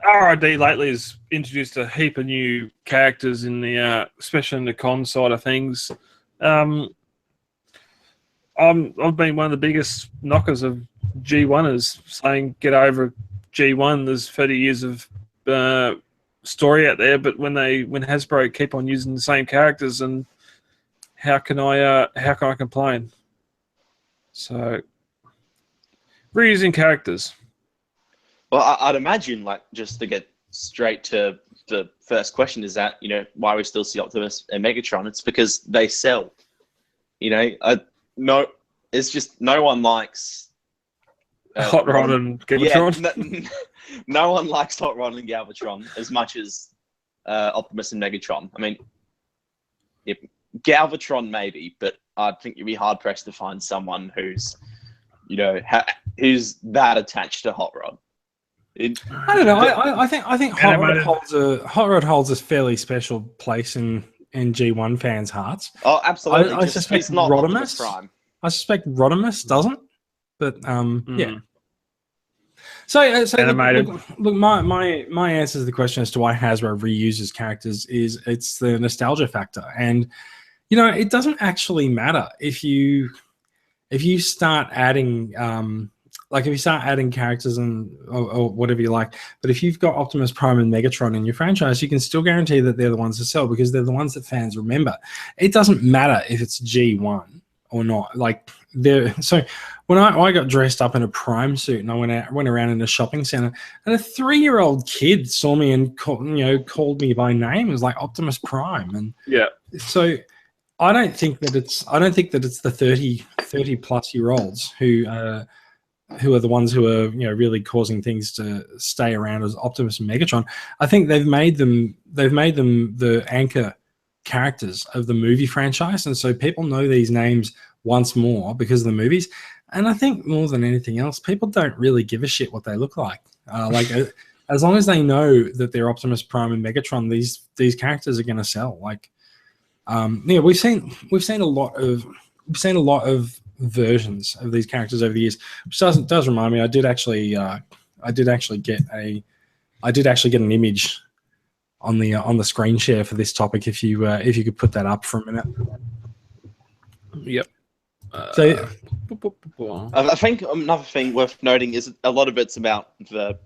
RID lately has introduced a heap of new characters in the, especially in the con side of things. I've been one of the biggest knockers of G1ers, saying get over G1. There's 30 years of story out there, but when Hasbro keep on using the same characters, and how can I complain? So reusing characters. Well, I'd imagine, like, just to get straight to the first question, is that, why we still see Optimus and Megatron? It's because they sell. No, it's just no one likes Hot Rod and Galvatron. Yeah, no one likes Hot Rod and Galvatron as much as Optimus and Megatron. I mean, Galvatron maybe, but I think you'd be hard pressed to find someone who's, who's that attached to Hot Rod. I don't know. I think Hot Rod holds a fairly special place in G1 fans' hearts. Oh, absolutely. I suspect Rodimus. Prime. I suspect Rodimus doesn't, but yeah. So look, my answer to the question as to why Hasbro reuses characters is it's the nostalgia factor, and it doesn't actually matter if you start adding if you start adding characters or whatever you like, but if you've got Optimus Prime and Megatron in your franchise, you can still guarantee that they're the ones that sell because they're the ones that fans remember. It doesn't matter if it's G1 or not. So when I got dressed up in a Prime suit and I went around in a shopping center, and a 3-year-old kid saw me and called me by name. It was like Optimus Prime, and yeah. So I don't think that it's the 30 plus year olds who are the ones who are really causing things to stay around as Optimus and Megatron. I think they've made them the anchor characters of the movie franchise, and so people know these names once more because of the movies. And I think more than anything else, people don't really give a shit what they look like. As long as they know that they're Optimus Prime and Megatron, these characters are going to sell. We've seen a lot of versions of these characters over the years, which does remind me. I did actually get an image on the screen share for this topic. If you could put that up for a minute. Yep. I think another thing worth noting is a lot of it's about the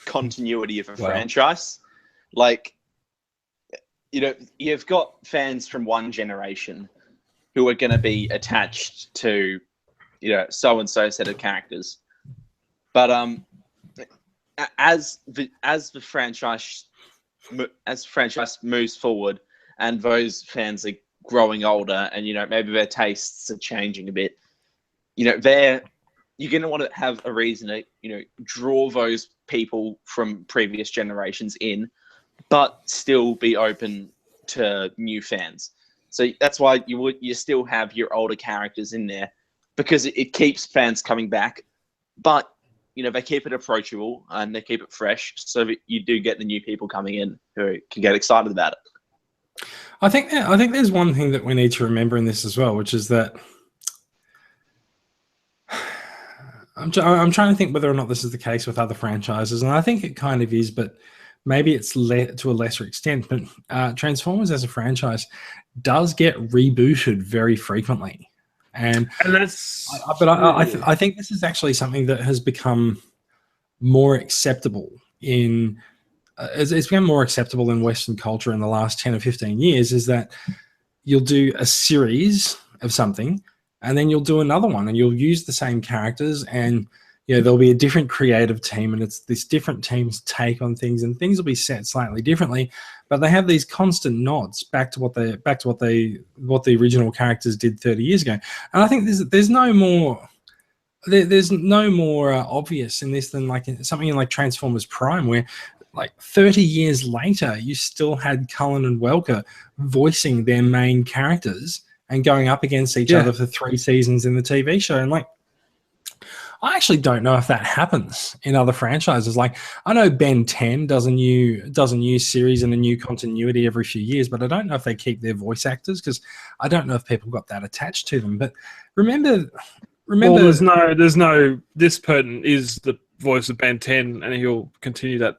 continuity of a franchise. You've got fans from one generation who are going to be attached to, so-and-so set of characters. But as the franchise moves forward and those fans are growing older and, maybe their tastes are changing a bit, you're going to want to have a reason to, draw those people from previous generations in, but still be open to new fans. So that's why you still have your older characters in there, because it keeps fans coming back, but they keep it approachable and they keep it fresh, so that you do get the new people coming in who can get excited about it. I think there's one thing that we need to remember in this as well, which is that I'm trying to think whether or not this is the case with other franchises, and I think it kind of is, but maybe it's to a lesser extent. But Transformers as a franchise does get rebooted very frequently, and that's. I think this is actually something that has become more acceptable in. It's become more acceptable in Western culture in the last 10 or 15 years. Is that you'll do a series of something, and then you'll do another one, and you'll use the same characters, and there'll be a different creative team, and it's this different team's take on things, and things will be set slightly differently, but they have these constant nods back to what the original characters did 30 years ago. And I think there's no more obvious in this than like something like Transformers Prime, where like 30 years later, you still had Cullen and Welker voicing their main characters and going up against each other for 3 seasons in the TV show. And like, I actually don't know if that happens in other franchises. Like, I know Ben 10 does a new series and a new continuity every few years, but I don't know if they keep their voice actors, because I don't know if people got that attached to them. But remember, well, there's no. This person is the voice of Ben 10, and he'll continue that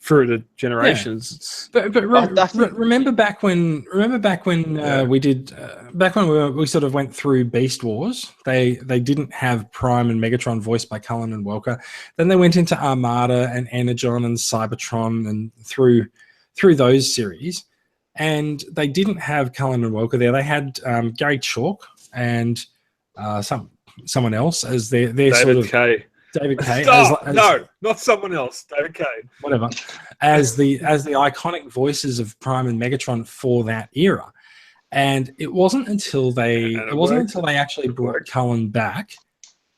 through the generations. Yeah. But remember back when we sort of went through Beast Wars, they didn't have Prime and Megatron voiced by Cullen and Welker. Then they went into Armada and Energon and Cybertron and through those series, and they didn't have Cullen and Welker there. They had Gary Chalk and someone else as their sort of David Kaye. No, not someone else. David Kaye. Whatever. As the iconic voices of Prime and Megatron for that era. And it wasn't until they actually brought Cullen back.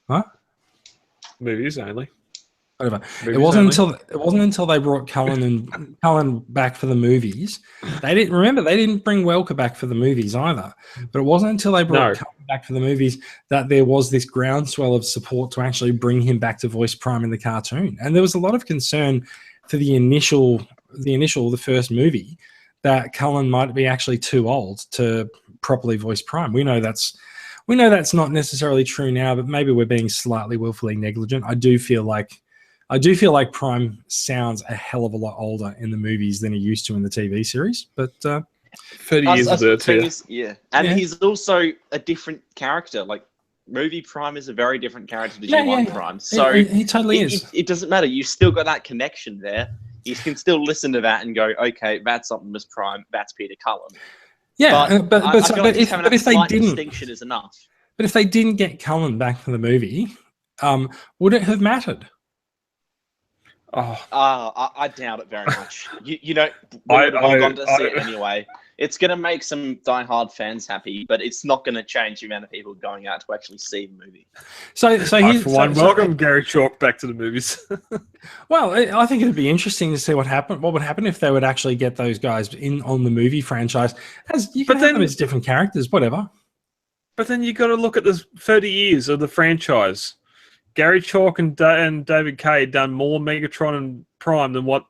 Huh? Movies only. Whatever. It wasn't until they brought Cullen back for the movies. They didn't bring Welker back for the movies either. But it wasn't until they brought Cullen back for the movies that there was this groundswell of support to actually bring him back to voice Prime in the cartoon. And there was a lot of concern for the first movie that Cullen might be actually too old to properly voice Prime. We know that's not necessarily true now, but maybe we're being slightly willfully negligent. I do feel like Prime sounds a hell of a lot older in the movies than he used to in the TV series. But 30 years of it, yeah. And he's also a different character. Like, movie Prime is a very different character to G1 Prime. So he totally is. It doesn't matter. You still got that connection there. You can still listen to that and go, okay, that's Optimus Prime, that's Peter Cullen. Yeah, but if they didn't, distinction is enough. But if they didn't get Cullen back for the movie, would it have mattered? I doubt it very much. You know, we're going to see it anyway. It's going to make some diehard fans happy, but it's not going to change the amount of people going out to actually see the movie. Welcome Gary Chalk back to the movies. Well, I think it'd be interesting to see what would happen if they would actually get those guys in on the movie franchise. As you can have them as different characters, whatever. But then you got to look at the 30 years of the franchise. Gary Chalk and David Kaye done more Megatron and Prime than what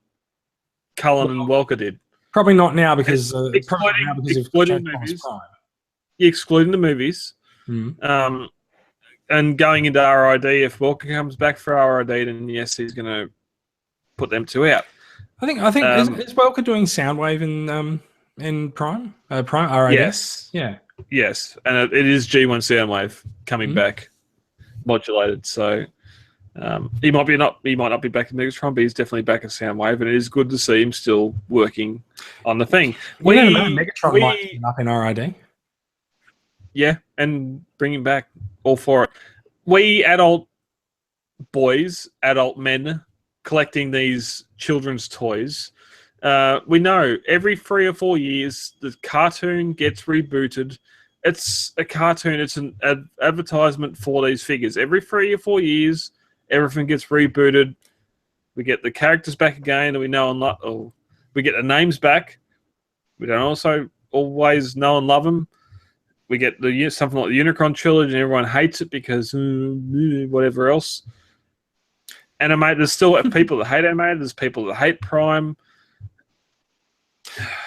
Cullen and Welker did. Probably not now because excluding the movies. Prime. Excluding the movies. And going into RID, if Welker comes back for RID, then yes, he's going to put them two out. I think is Welker doing Soundwave in Prime? Prime RID? Yes. Yeah. Yes, and it is G1 Soundwave coming back. Modulated, so he might not be back in Megatron, but he's definitely back at Soundwave, and it is good to see him still working on the thing. Megatron might be up in RID. Yeah, and bring him back, all for it. We adult men collecting these children's toys, we know every 3 or 4 years the cartoon gets rebooted. It's a cartoon. It's an advertisement for these figures. Every 3 or 4 years, everything gets rebooted. We get the characters back again, and we know and love. Or we get the names back. We don't also always know and love them. We get something like the Unicron trilogy, and everyone hates it because whatever else. animated. There's still people that hate animated. There's people that hate Prime.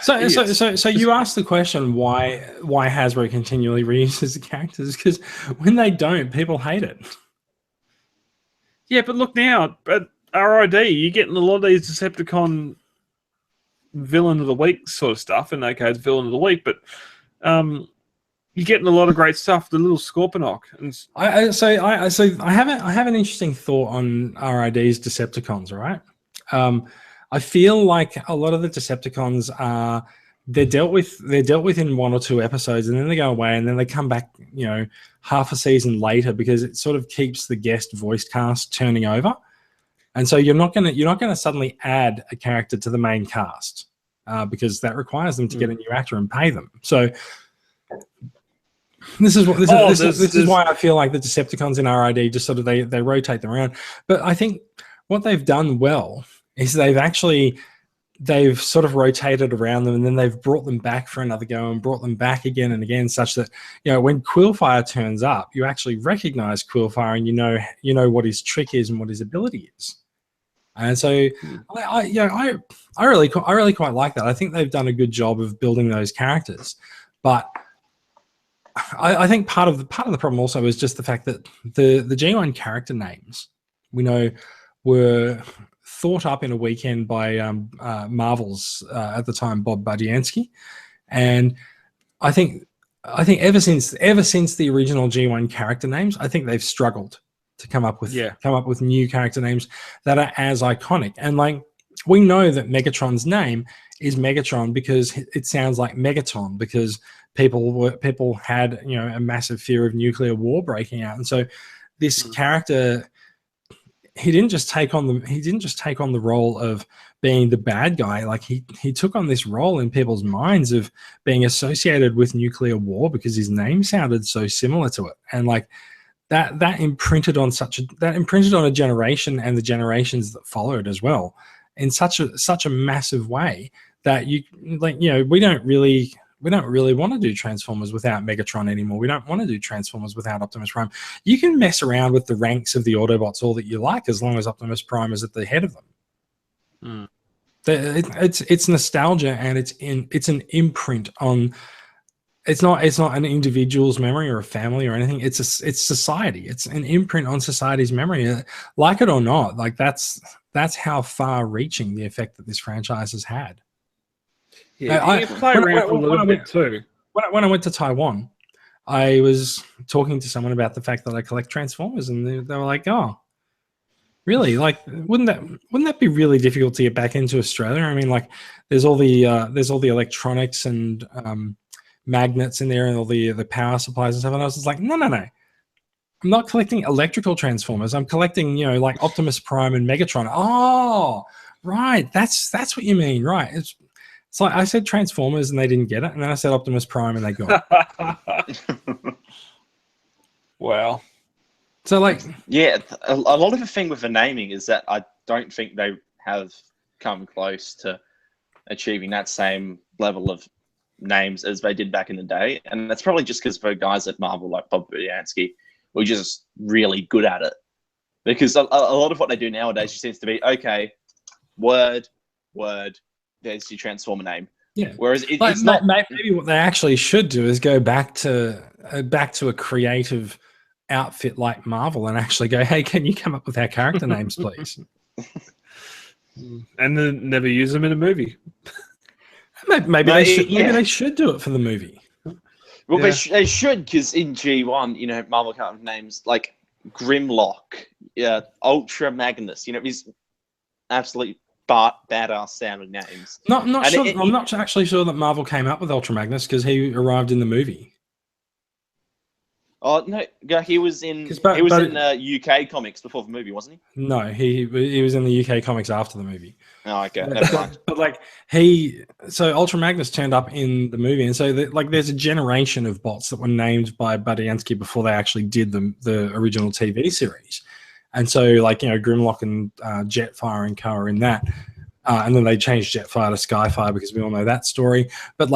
So you asked the question why Hasbro continually reuses the characters, because when they don't, people hate it. Yeah, but look now at RID, you're getting a lot of these Decepticon villain of the week sort of stuff, and okay, it's villain of the week, but you're getting a lot of great stuff. The little Scorponok. And I have an interesting thought on RID's Decepticons. Right, I feel like a lot of the Decepticons are they're dealt with in 1 or 2 episodes, and then they go away, and then they come back, half a season later, because it sort of keeps the guest voice cast turning over. And so you're not gonna suddenly add a character to the main cast because that requires them to get a new actor and pay them. So this is why I feel like the Decepticons in RID just sort of they rotate them around. But I think what they've done well is they've sort of rotated around them, and then they've brought them back for another go and brought them back again and again, such that when Quillfire turns up, you actually recognize Quillfire, and you know what his trick is and what his ability is. And so I really quite like that. I think they've done a good job of building those characters, but I think part of the problem also is just the fact that the G1 character names we know were thought up in a weekend by Marvel's at the time Bob Budiansky, and I think ever since the original G1 character names, I think they've struggled to come up with new character names that are as iconic. And like, we know that Megatron's name is Megatron because it sounds like Megaton, because people had a massive fear of nuclear war breaking out, and so this character, he didn't just take on the role of being the bad guy. Like he took on this role in people's minds of being associated with nuclear war because his name sounded so similar to it, and like that imprinted on a generation and the generations that followed as well in such a massive way that we don't really want to do Transformers without Megatron anymore. We don't want to do Transformers without Optimus Prime. You can mess around with the ranks of the Autobots all that you like, as long as Optimus Prime is at the head of them. It's nostalgia, and it's an imprint on. It's not an individual's memory or a family or anything. It's society. It's an imprint on society's memory. Like it or not, like that's how far-reaching the effect that this franchise has had. Yeah, you play around a little bit too. When I went to Taiwan, I was talking to someone about the fact that I collect Transformers, and they were like, "Oh, really? Like, wouldn't that be really difficult to get back into Australia? I mean, like, there's all the electronics and magnets in there, and all the power supplies and stuff." And I was just like, "No. I'm not collecting electrical Transformers. I'm collecting, like Optimus Prime and Megatron." Oh, right. That's what you mean, right? It's like I said Transformers and they didn't get it, and then I said Optimus Prime and they got it. Wow. So like, yeah, a lot of the thing with the naming is that I don't think they have come close to achieving that same level of names as they did back in the day, and that's probably just because the guys at Marvel, like Bob Budiansky, were just really good at it. Because a lot of what they do nowadays just seems to be, okay, word, there's your Transformer name. Yeah. Whereas it's not. Maybe what they actually should do is go back to a creative outfit like Marvel and actually go, "Hey, can you come up with our character names, please?" And then never use them in a movie. Maybe they should do it for the movie. Well, they should, because in G1, Marvel can't have names like Grimlock, Ultra Magnus. These absolutely badass sounding names. I'm not actually sure that Marvel came up with Ultra Magnus because he arrived in the movie. Oh no, he was in UK comics before the movie, wasn't he? No, he was in the UK comics after the movie. Oh, okay. Never mind. But so Ultra Magnus turned up in the movie, and so there's a generation of bots that were named by Budiansky before they actually did the original TV series, and so Grimlock and Jetfire and Co are in that, and then they changed Jetfire to Skyfire because we all know that story. But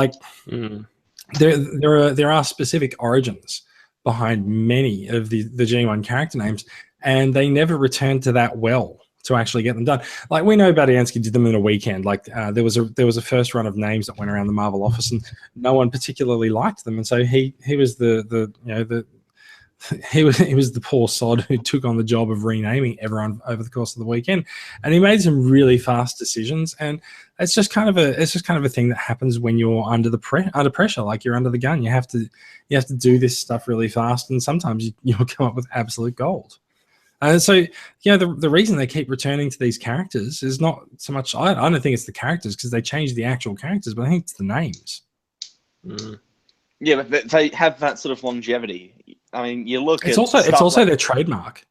there are specific origins behind many of the G1 character names, and they never returned to that well to actually get them done. Like we know Badiansky did them in a weekend. Like there was a first run of names that went around the Marvel office, and no one particularly liked them, and so he was he was the poor sod who took on the job of renaming everyone over the course of the weekend, and he made some really fast decisions. And it's just kind of a thing that happens when you're under pressure, like you're under the gun. You have to do this stuff really fast, and sometimes you'll come up with absolute gold. So the reason they keep returning to these characters is not so much. I don't think it's the characters, because they changed the actual characters, but I think it's the names. Yeah, but they have that sort of longevity. I mean, you look. It's also their trademark.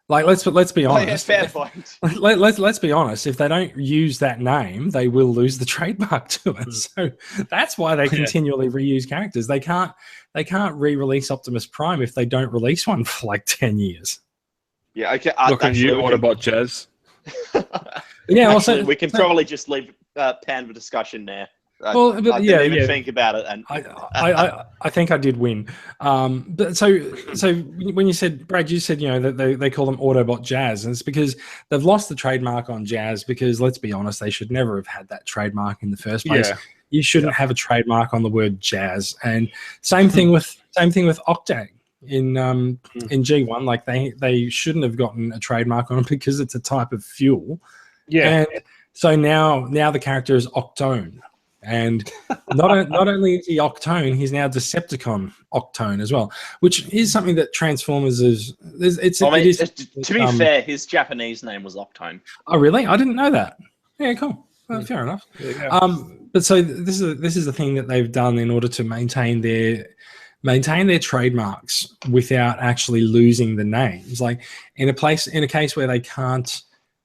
Like let's be honest. Oh, yeah, fair point. Let's be honest. If they don't use that name, they will lose the trademark to it. So that's why they continually reuse characters. They can't re-release Optimus Prime if they don't release one for like 10 years. Yeah, okay. Look at you, Autobot Jazz. Yeah, actually, we can probably just leave pan the discussion there. I didn't even think about it, and I think I did win. But so when you said, Brad, you said that they call them Autobot Jazz, and it's because they've lost the trademark on Jazz. Because let's be honest, they should never have had that trademark in the first place. Yeah. You shouldn't have a trademark on the word Jazz. And same thing with Octane. In G1, like they shouldn't have gotten a trademark on it because it's a type of fuel. Yeah. And so now the character is Octone, and not only is he Octone, he's now Decepticon Octone as well, which is something that Transformers is. To be fair, his Japanese name was Octone. Oh, really? I didn't know that. Yeah, cool. Well, fair enough. But so this is the thing that they've done in order to maintain their trademarks without actually losing the names. Like in a case where they can't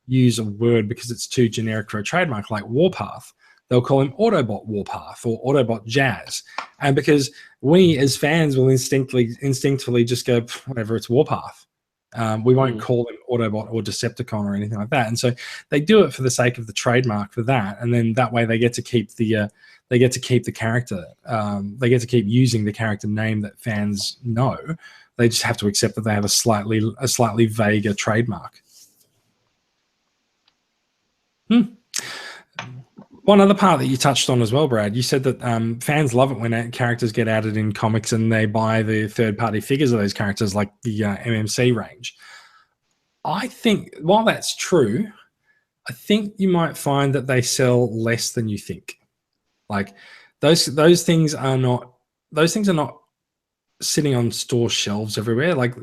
use a word because it's too generic for a trademark, like Warpath, they'll call him Autobot Warpath or Autobot Jazz. And because we as fans will instinctively just go, whatever, it's Warpath. We won't call him Autobot or Decepticon or anything like that. And so they do it for the sake of the trademark for that. And then that way they get to keep the character. They get to keep using the character name that fans know. They just have to accept that they have a slightly vaguer trademark. One other part that you touched on as well, Brad, you said that fans love it when characters get added in comics and they buy the third-party figures of those characters, like the MMC range. I think, while that's true, I think you might find that they sell less than you think. Like those things are not sitting on store shelves everywhere. Like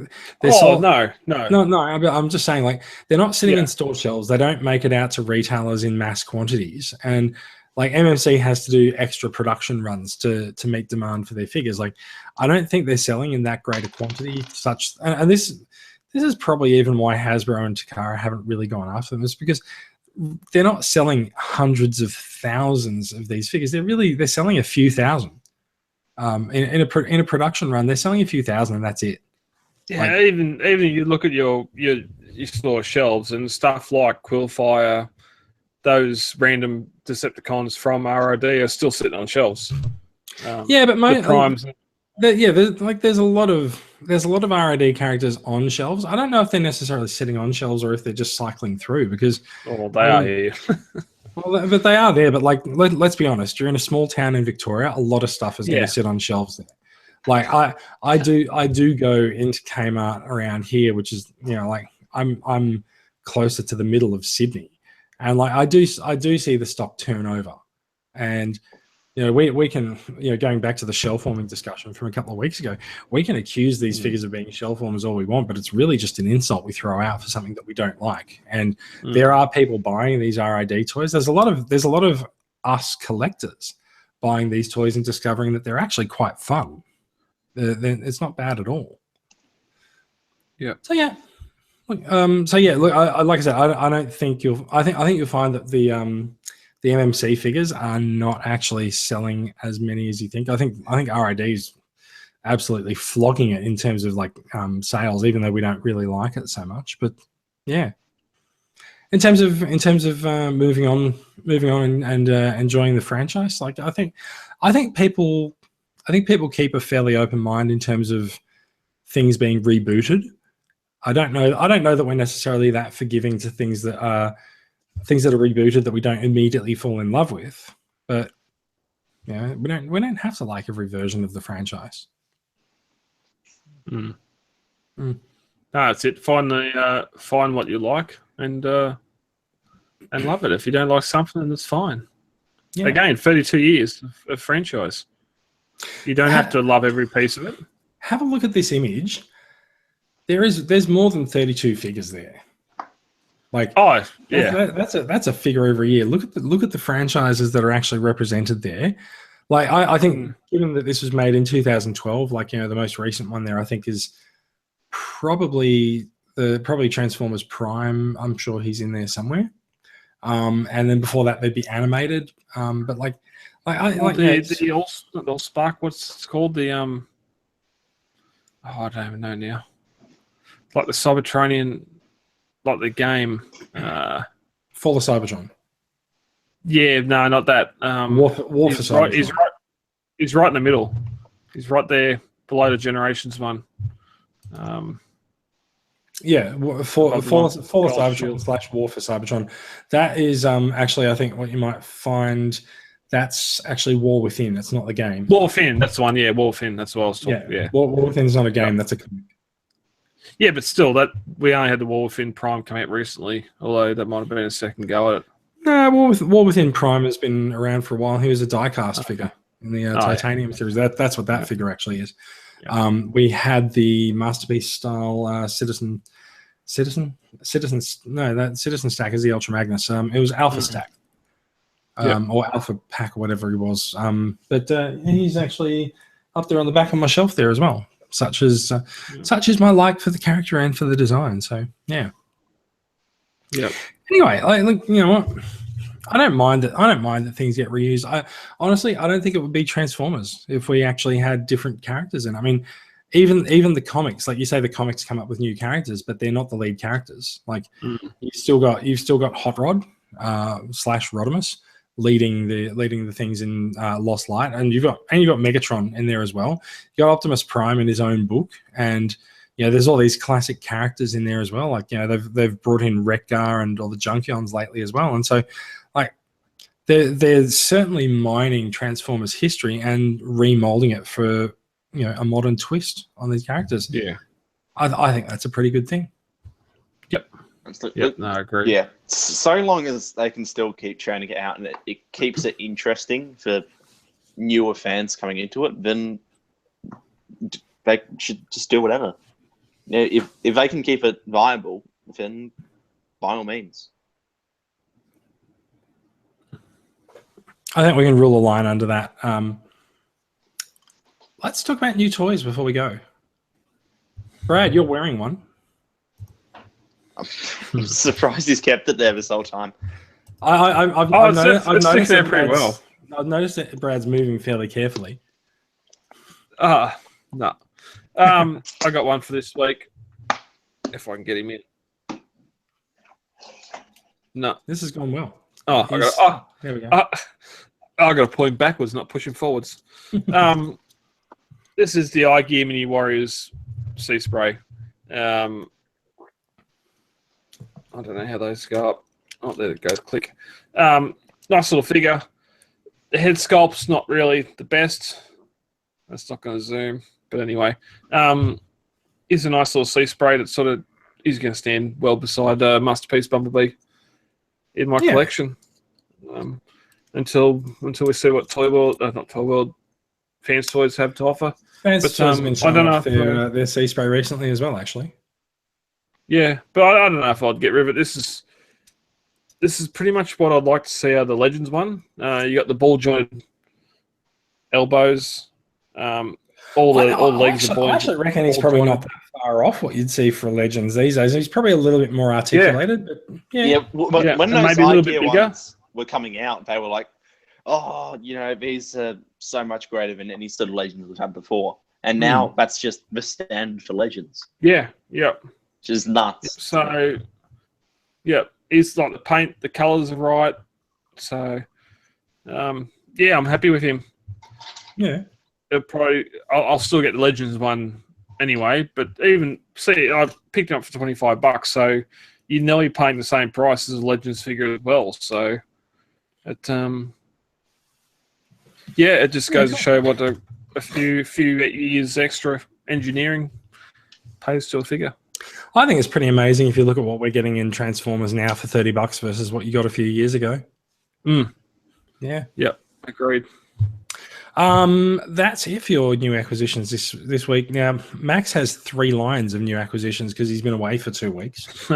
no. I'm just saying, like, they're not sitting in store shelves. They don't make it out to retailers in mass quantities. And like MMC has to do extra production runs to meet demand for their figures. Like, I don't think they're selling in that great a quantity. And this is probably even why Hasbro and Takara haven't really gone after them. It's because they're not selling hundreds of thousands of these figures. They're selling a few thousand. In a production run, they're selling a few thousand, and that's it. Yeah, like, even you look at your store shelves and stuff like Quillfire, those random Decepticons from ROD are still sitting on shelves. But the Primes. There's a lot of ROD characters on shelves. I don't know if they're necessarily sitting on shelves or if they're just cycling through, because they are here. Well, but they are there. But like, let's be honest. You're in a small town in Victoria. A lot of stuff is going to sit on shelves there. Like I do go into Kmart around here, which is like I'm closer to the middle of Sydney, and like I do see the stock turnover, and we can going back to the shell forming discussion from a couple of weeks ago, we can accuse these figures of being shell formers all we want, but it's really just an insult we throw out for something that we don't like. And there are people buying these RID toys. There's a lot of us collectors buying these toys and discovering that they're actually quite fun. It's not bad at all. Yeah. So yeah. Look, like I said, I think you'll find that the MMC figures are not actually selling as many as you think. I think RID is absolutely flogging it in terms of like sales, even though we don't really like it so much. But yeah, in terms of moving on and enjoying the franchise, like I think people keep a fairly open mind in terms of things being rebooted. I don't know that we're necessarily that forgiving to things that are rebooted that we don't immediately fall in love with. But yeah, we don't have to like every version of the franchise. No, that's it. Find what you like and love it. If you don't like something, then it's fine. Yeah. Again, 32 years of franchise. You don't have to love every piece of it. Have a look at this image. There's more than 32 figures there. Like, oh yeah, that's a figure every year. Look at the franchises that are actually represented there. Like, I think given that this was made in 2012, like, the most recent one there, I think is probably Transformers Prime. I'm sure he's in there somewhere. And then before that, they'd be animated. But the All Spark. What's it called? The I don't even know now. Like the Cybertronian, like the game. Fall of Cybertron. Yeah, no, not that. War for Cybertron. He's right in the middle. He's right there below the Generations one. Yeah, Fall of Cybertron / War for Cybertron. That is actually, I think, what you might find. That's actually War Within. It's not the game. War Within, that's the one. Yeah, War Within. That's what I was talking. Yeah. War Within's not a game. That's a comic. Yeah, but still, that we only had the War Within Prime come out recently. Although that might have been a second go at it. No, War Within Prime has been around for a while. He was a die-cast figure in the Titanium series. That's what that figure actually is. Yeah. We had the Masterpiece style Citizen Stack is the Ultra Magnus. It was Alpha Stack. Or Alpha Pack or whatever he was. But he's actually up there on the back of my shelf there as well. Such is my like for the character and for the design. So yeah. Anyway, look, you know what? I don't mind that things get reused. I don't think it would be Transformers if we actually had different characters in. I mean, even the comics, like you say, the comics come up with new characters, but they're not the lead characters. Like you've still got Hot Rod / Rodimus leading the things in Lost Light, and you've got Megatron in there as well. You got Optimus Prime in his own book, and there's all these classic characters in there as well. Like they've brought in Wreck-Gar and all the Junkions lately as well, and so like they're certainly mining Transformers history and remolding it for a modern twist on these characters. Yeah, I think that's a pretty good thing. Yep. No, I agree. Yeah, so long as they can still keep churning it out and it keeps it interesting for newer fans coming into it, then they should just do whatever. If they can keep it viable, then by all means. I think we can rule a line under that. Let's talk about new toys before we go. Brad, you're wearing one. I'm surprised he's kept it there this whole time. I've noticed it pretty well. I've noticed that Brad's moving fairly carefully. No. I got one for this week. If I can get him in. No. This has gone well. There we go. I got to pull him backwards, not push him forwards. This is the iGear Mini Warriors Sea Spray. I don't know how those go up. Oh, there it goes. Click. Nice little figure. The head sculpt's not really the best. That's not going to zoom. But anyway, is a nice little sea spray that sort of is going to stand well beside Masterpiece Bumblebee in my collection. Until we see what Fans Toys have to offer. Fans Toys have been showing off their sea spray recently as well, actually. Yeah, but I don't know if I'd get rid of it. This is pretty much what I'd like to see out of the Legends one. You got the ball jointed elbows, all the legs are ball. I actually reckon he's probably not that far off what you'd see for Legends these days. He's probably a little bit more articulated, but when those maybe a little bit bigger ones were coming out, they were like, oh, these are so much greater than any sort of Legends we've had before. And now that's just the standard for Legends. Yeah. Which is nuts. So, it's like the paint, the colours are right. So, I'm happy with him. Yeah. I'll still get the Legends one anyway. But even I picked it up for $25, so you're nearly paying the same price as a Legends figure as well. So it it just goes to show what a few years extra engineering pays to a figure. I think it's pretty amazing if you look at what we're getting in Transformers now for $30 versus what you got a few years ago. Yeah. Yep. Agreed. That's it for your new acquisitions this week. Now, Max has 3 lines of new acquisitions because he's been away for 2 weeks.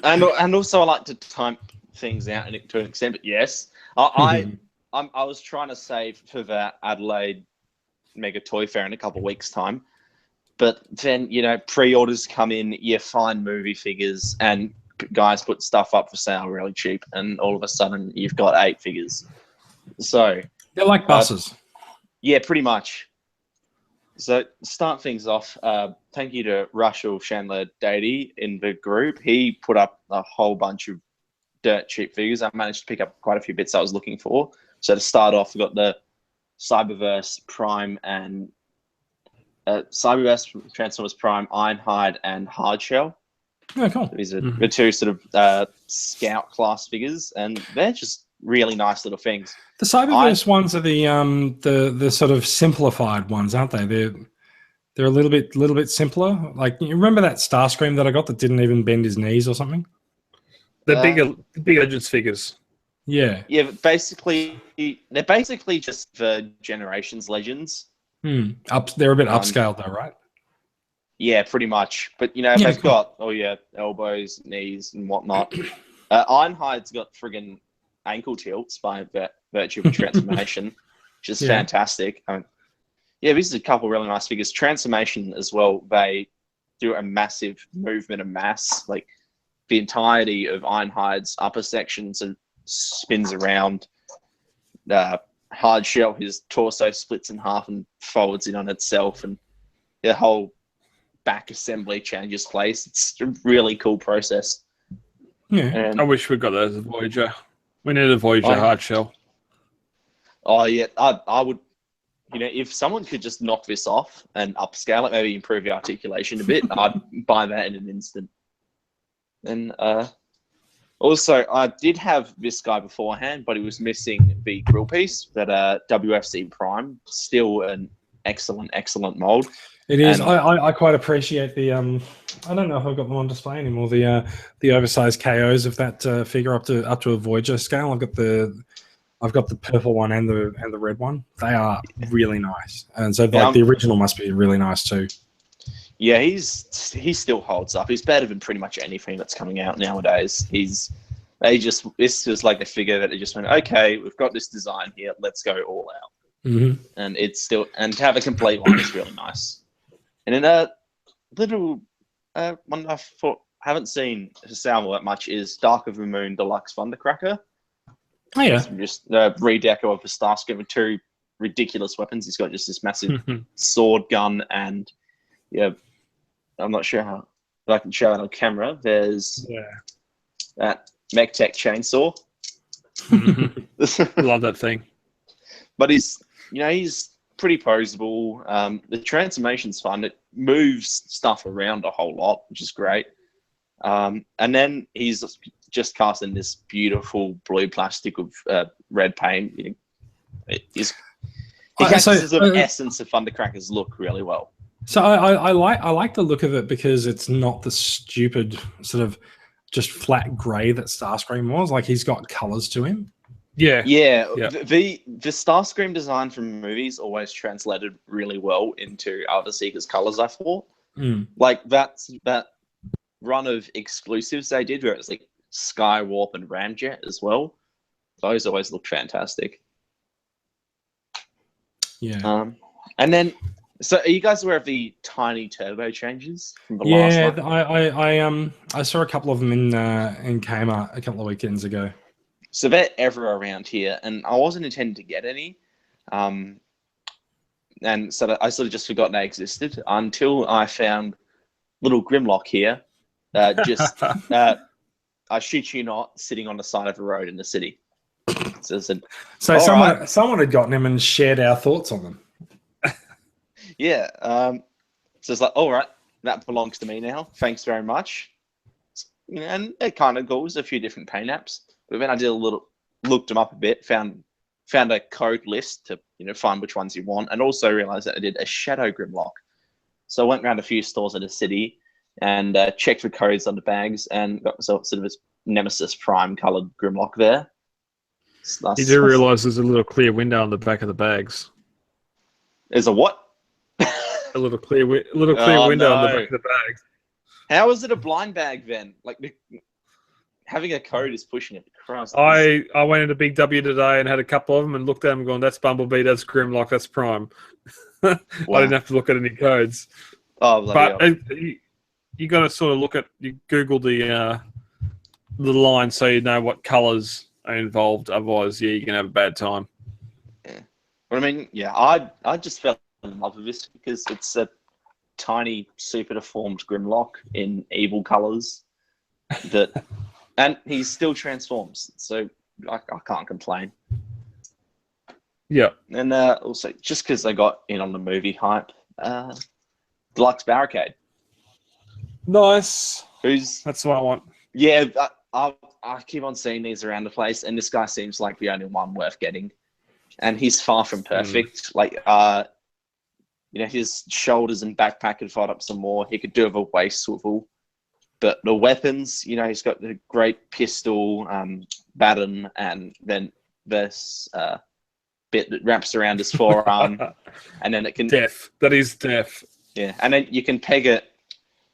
and also I like to time things out to an extent, but yes, I was trying to save for that Adelaide Mega Toy Fair in a couple of weeks' time. But then, pre-orders come in, you find movie figures, and guys put stuff up for sale really cheap, and all of a sudden you've got 8 figures. So they're like buses. Yeah, pretty much. So start things off. Thank you to Russell Chandler Dady in the group. He put up a whole bunch of dirt cheap figures. I managed to pick up quite a few bits I was looking for. So to start off, we've got the Cyberverse Prime and Cyberverse Transformers Prime, Ironhide, and Hardshell. Oh, cool. These are the 2 sort of scout class figures, and they're just really nice little things. The Cyberverse ones are the sort of simplified ones, aren't they? They're a little bit simpler. Like, you remember that Starscream that I got that didn't even bend his knees or something? They're big Legends figures. Yeah. Yeah, but they're basically just the Generations Legends. They're a bit upscaled though, right? Yeah, pretty much. But they've got elbows, knees, and whatnot. Ironhide's got friggin' ankle tilts by virtue of transformation, which is fantastic. This is a couple really nice figures. Transformation as well. They do a massive movement of mass. Like the entirety of Ironhide's upper section sort of spins around. Hardshell, his torso splits in half and folds in on itself, and the whole back assembly changes place. It's a really cool process. Yeah, and I wish we got that as a Voyager. We need a Voyager Hardshell. Oh yeah, I would. If someone could just knock this off and upscale it, maybe improve the articulation a bit, I'd buy that in an instant. And also, I did have this guy beforehand, but he was missing the grill piece. That WFC Prime, still an excellent mold. It is. I quite appreciate the. I don't know if I've got them on display anymore. The oversized KOs of that figure up to a Voyager scale. I've got the purple one and the red one. They are really nice, and so the original must be really nice too. Yeah, he still holds up. He's better than pretty much anything that's coming out nowadays. This was like a figure that they just went, okay, we've got this design here, let's go all out. And to have a complete one is really nice. And in a little one I haven't seen Salmo that much is Dark of the Moon Deluxe Thundercracker. Oh yeah, just redeco of the Starscream with 2 ridiculous weapons. He's got just this massive sword gun and I'm not sure how I can show it on camera. There's that MechTech chainsaw. Love that thing. But he's pretty poseable. The transformation's fun. It moves stuff around a whole lot, which is great. And then he's just cast in this beautiful blue plastic with red paint. He catches the essence of Thundercracker's look really well. So I like the look of it because it's not the stupid sort of just flat grey that Starscream was. Like, he's got colours to him. Yeah. The Starscream design from movies always translated really well into other Seekers colours, I thought. Like that run of exclusives they did where it's like Skywarp and Ramjet as well. Those always look fantastic. Yeah. And then, so are you guys aware of the tiny turbo changes from the last one? I saw a couple of them in Kmart a couple of weekends ago. So they're ever around here, and I wasn't intending to get any. And so I sort of just forgot they existed until I found little Grimlock here. I shit you not, sitting on the side of the road in the city. So someone had gotten him and shared our thoughts on them. Yeah. So it's like, all right, that belongs to me now. Thanks very much. And it kind of goes a few different paint apps. But then I did looked them up a bit, found a code list to find which ones you want, and also realized that I did a shadow Grimlock. So I went around a few stores in the city and checked for codes on the bags and got myself sort of a Nemesis Prime colored Grimlock there. Nice. You do realise there's a little clear window on the back of the bags. There's a what? A little clear window on the back of the bags. How is it a blind bag then? Like having a code is pushing it. Christ. I went into Big W today and had a couple of them and looked at them and gone, that's Bumblebee, that's Grimlock, that's Prime. Wow. I didn't have to look at any codes. Oh, but you got to sort of look at, you Google the line so you know what colours are involved. Otherwise, yeah, you can have a bad time. Yeah. But I mean, yeah, I just fell in love with this because it's a tiny, super deformed Grimlock in evil colours and he still transforms. So I can't complain. Yeah. And also, just because I got in on the movie hype, Deluxe Barricade. Nice. That's what I want. Yeah, I keep on seeing these around the place, and this guy seems like the only one worth getting. And he's far from perfect. Like, his shoulders and backpack could fight up some more. He could do with a waist swivel. But the weapons, he's got the great pistol, baton, and then this bit that wraps around his forearm. And then it can... Death. That is death. Yeah, and then you can peg it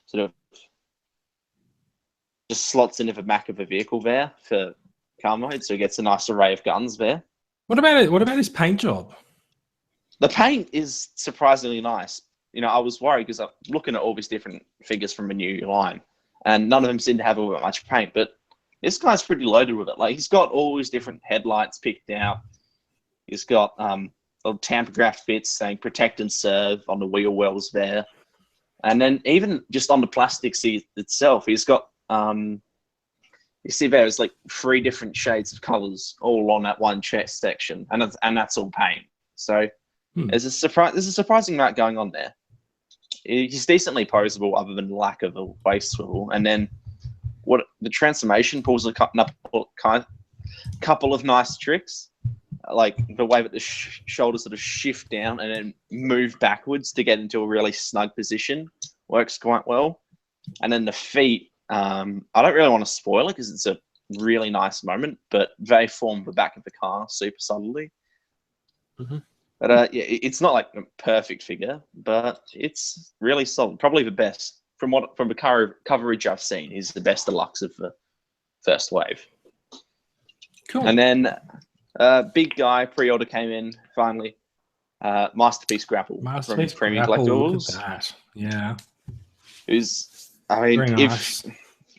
sort of just slots into the back of a vehicle there for car mode, so it gets a nice array of guns there. What about his paint job? The paint is surprisingly nice. I was worried because I'm looking at all these different figures from a new line, and none of them seem to have all that much paint, but this guy's pretty loaded with it. Like, he's got all these different headlights picked out. He's got little tamper-graphed bits saying protect and serve on the wheel wells there. And then even just on the plastic seat itself, he's got, you see there's like 3 different shades of colors all on that one chest section. And that's all paint. So there's a surprising amount going on there. He's decently posable other than lack of a waist swivel. And then what the transformation pulls a couple of nice tricks. Like the way that the shoulders sort of shift down and then move backwards to get into a really snug position works quite well. And then the feet, I don't really want to spoil it because it's a really nice moment, but they form the back of the car super subtly. Mm-hmm. But yeah, it's not like a perfect figure, but it's really solid. Probably the best from the coverage I've seen. Is the best deluxe of the first wave. Cool. And then big guy pre-order came in finally. Masterpiece Grapple from Premium Collectibles. Look at that. Yeah.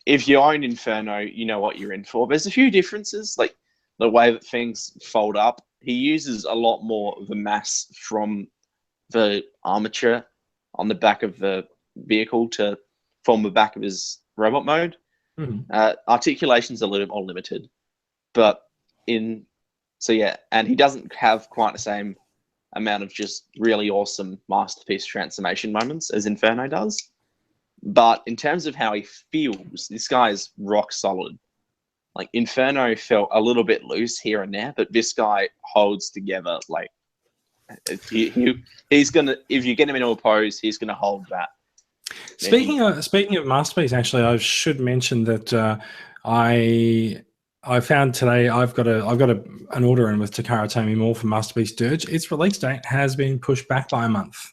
If you own Inferno, you know what you're in for. There's a few differences, like the way that things fold up. He uses a lot more of the mass from the armature on the back of the vehicle to form the back of his robot mode. Articulation's a little more limited, but and he doesn't have quite the same amount of just really awesome masterpiece transformation moments as Inferno does. But in terms of how he feels, this guy is rock solid. Like, Inferno felt a little bit loose here and there, but this guy holds together. Like, he's gonna, if you get him into a pose, he's gonna hold that. Speaking of masterpiece, actually, I should mention that I found today I've got an order in with Takara Tomy Mall for Masterpiece Dirge. Its release date has been pushed back by a month.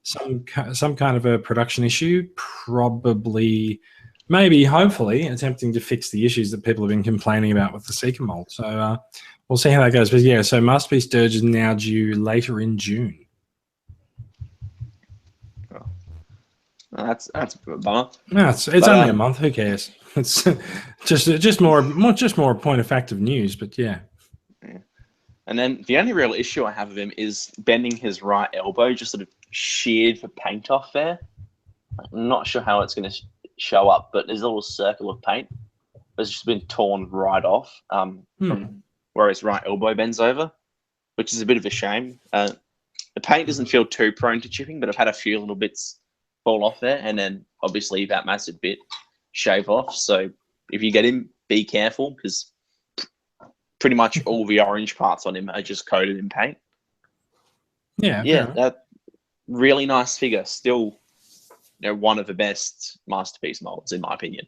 Some kind of a production issue, probably, maybe, hopefully, attempting to fix the issues that people have been complaining about with the Seeker mold. So we'll see how that goes. But yeah, so Masterpiece Dirge is now due later in June. That's a bummer. No, it's only a month. Who cares? It's just more a point of fact of news. But yeah. And then the only real issue I have with him is bending his right elbow, just sort of sheared the paint off there. I'm not sure how it's going to show up, but there's a little circle of paint that's just been torn right off from where his right elbow bends over, which is a bit of a shame. the paint doesn't feel too prone to chipping, but I've had a few little bits fall off there, and then obviously that massive bit shave off. So if you get him, be careful, because pretty much all the orange parts on him are just coated in paint. Yeah, that really nice figure. Still, one of the best masterpiece molds in my opinion.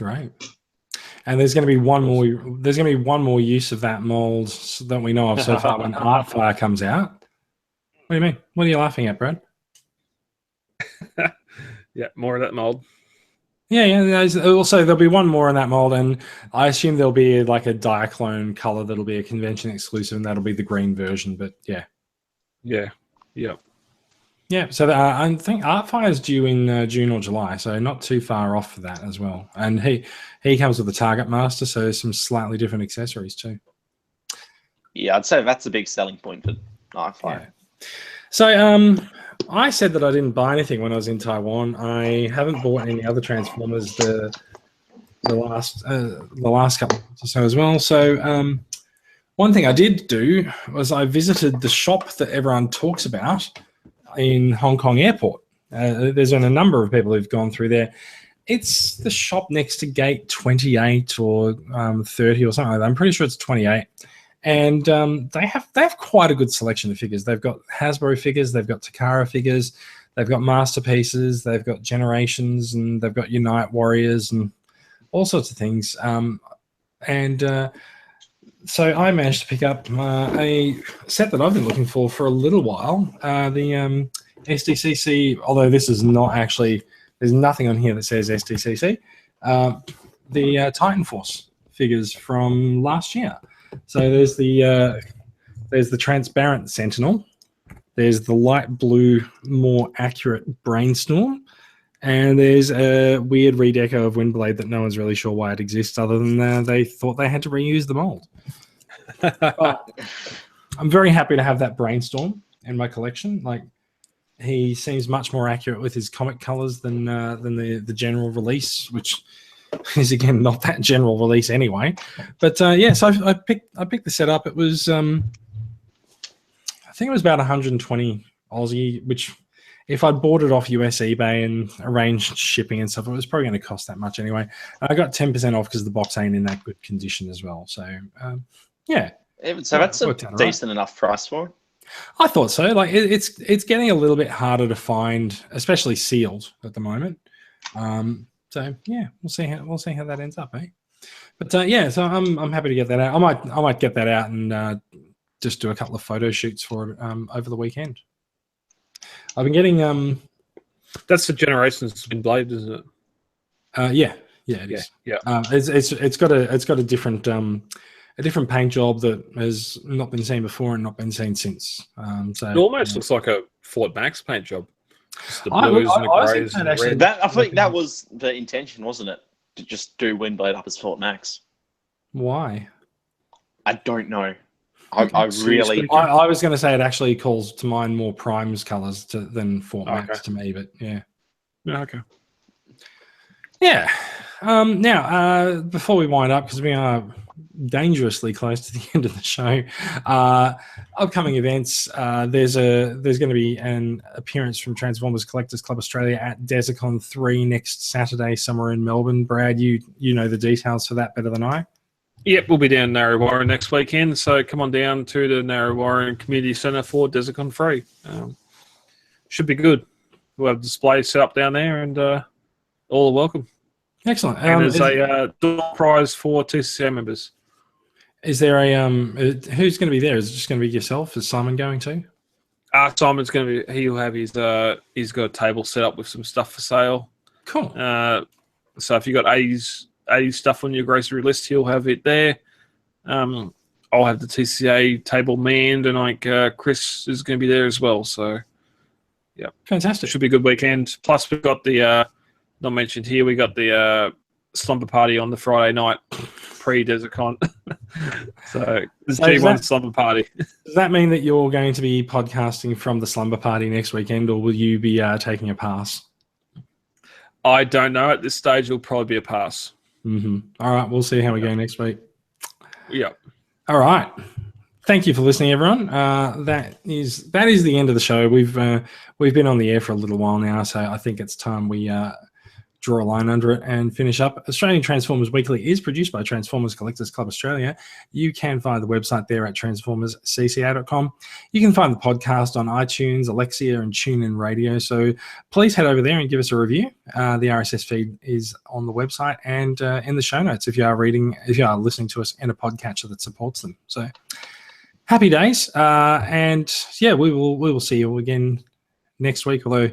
Right. And there's going to be one more. There's going to be one more use of that mold that we know of so far when Artfire comes out. What do you mean? What are you laughing at, Brad? Yeah, more of that mold. Yeah. Also, there'll be one more in that mold, and I assume there'll be like a Diaclone color that'll be a convention exclusive, and that'll be the green version. But yeah. So I think Artfire is due in June or July, so not too far off for that as well. And he comes with a Target Master, so some slightly different accessories too. Yeah, I'd say that's a big selling point for Artfire. Yeah. So I said that I didn't buy anything when I was in Taiwan. I haven't bought any other Transformers the last couple of months or so as well. So one thing I did do was I visited the shop that everyone talks about in Hong Kong Airport. There's been a number of people who've gone through there. It's the shop next to gate 28 or 30 or something like that. I'm pretty sure it's 28. And they have quite a good selection of figures. They've got Hasbro figures, they've got Takara figures, they've got Masterpieces, they've got Generations, and they've got Unite Warriors and all sorts of things. So I managed to pick up a set that I've been looking for a little while. The SDCC, although this is not actually, there's nothing on here that says SDCC. The Titan Force figures from last year. So there's the transparent Sentinel. There's the light blue, more accurate Brainstorm. And there's a weird redeco of Windblade that no one's really sure why it exists, other than they thought they had to reuse the mold. I'm very happy to have that Brainstorm in my collection. Like, he seems much more accurate with his comic colors than the general release, which is again not that general release anyway. But so I picked the set up. It was I think it was about 120 Aussie, which if I'd bought it off US eBay and arranged shipping and stuff, it was probably going to cost that much anyway. I got 10% off because the box ain't in that good condition as well. So yeah. So that's a decent enough price for it. I thought so. Like it's getting a little bit harder to find, especially sealed at the moment. So yeah, we'll see how that ends up, eh? But so I'm happy to get that out. I might get that out and just do a couple of photo shoots for it over the weekend. I've been getting that's the Generations Windblade, isn't it? Yeah, it is. Yeah. It's got a different paint job that has not been seen before and not been seen since. So it almost looks like a Fort Max paint job. Just the blues and the greys and the red. I think that was the intention, wasn't it? To just do Windblade up as Fort Max. Why? I don't know. I was going to say it actually calls to mind more Prime's colours than Fort Max to me, but yeah. Okay. Yeah. Now, before we wind up, because we are dangerously close to the end of the show, upcoming events. There's going to be an appearance from Transformers Collectors Club Australia at Desicon 3 next Saturday somewhere in Melbourne. Brad, you know the details for that better than I. Yep, we'll be down in Narre Warren next weekend, so come on down to the Narre Warren Community Centre for Desicon 3. Should be good. We'll have displays set up down there, and all are welcome. Excellent. And there's a door prize for TCCA members. Is there who's going to be there? Is it just going to be yourself? Is Simon going to? Simon's going to be. He'll have his. He's got a table set up with some stuff for sale. Cool. So if you got 80s stuff on your grocery list, he'll have it there. I'll have the TCA table manned, and Chris is going to be there as well. So, yeah, fantastic. Should be a good weekend. Plus, we've got the not mentioned here. We got the slumber party on the Friday night pre-Desicon. So the G1 slumber party. Does that mean that you're going to be podcasting from the slumber party next weekend, or will you be taking a pass? I don't know. At this stage, it'll probably be a pass. Mm-hmm. All right, we'll see how we go next week. Yeah. All right. thank you for listening, everyone. That is the end of the show. We've been on the air for a little while now, so I think it's time we draw a line under it and finish up. Australian Transformers Weekly is produced by Transformers Collectors Club Australia. You can find the website there at transformerscca.com. You can find the podcast on iTunes, Alexia, and TuneIn Radio. So please head over there and give us a review. The RSS feed is on the website and in the show notes if you are listening to us in a podcatcher that supports them. So happy days. And yeah, we will see you again next week, although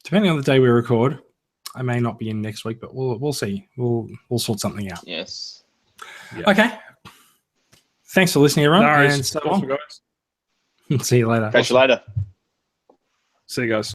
depending on the day we record, I may not be in next week, but we'll see. We'll sort something out. Yes. Yeah. Okay. Thanks for listening, everyone. No worries. And so on. Guys. See you later. Catch you later. See you guys.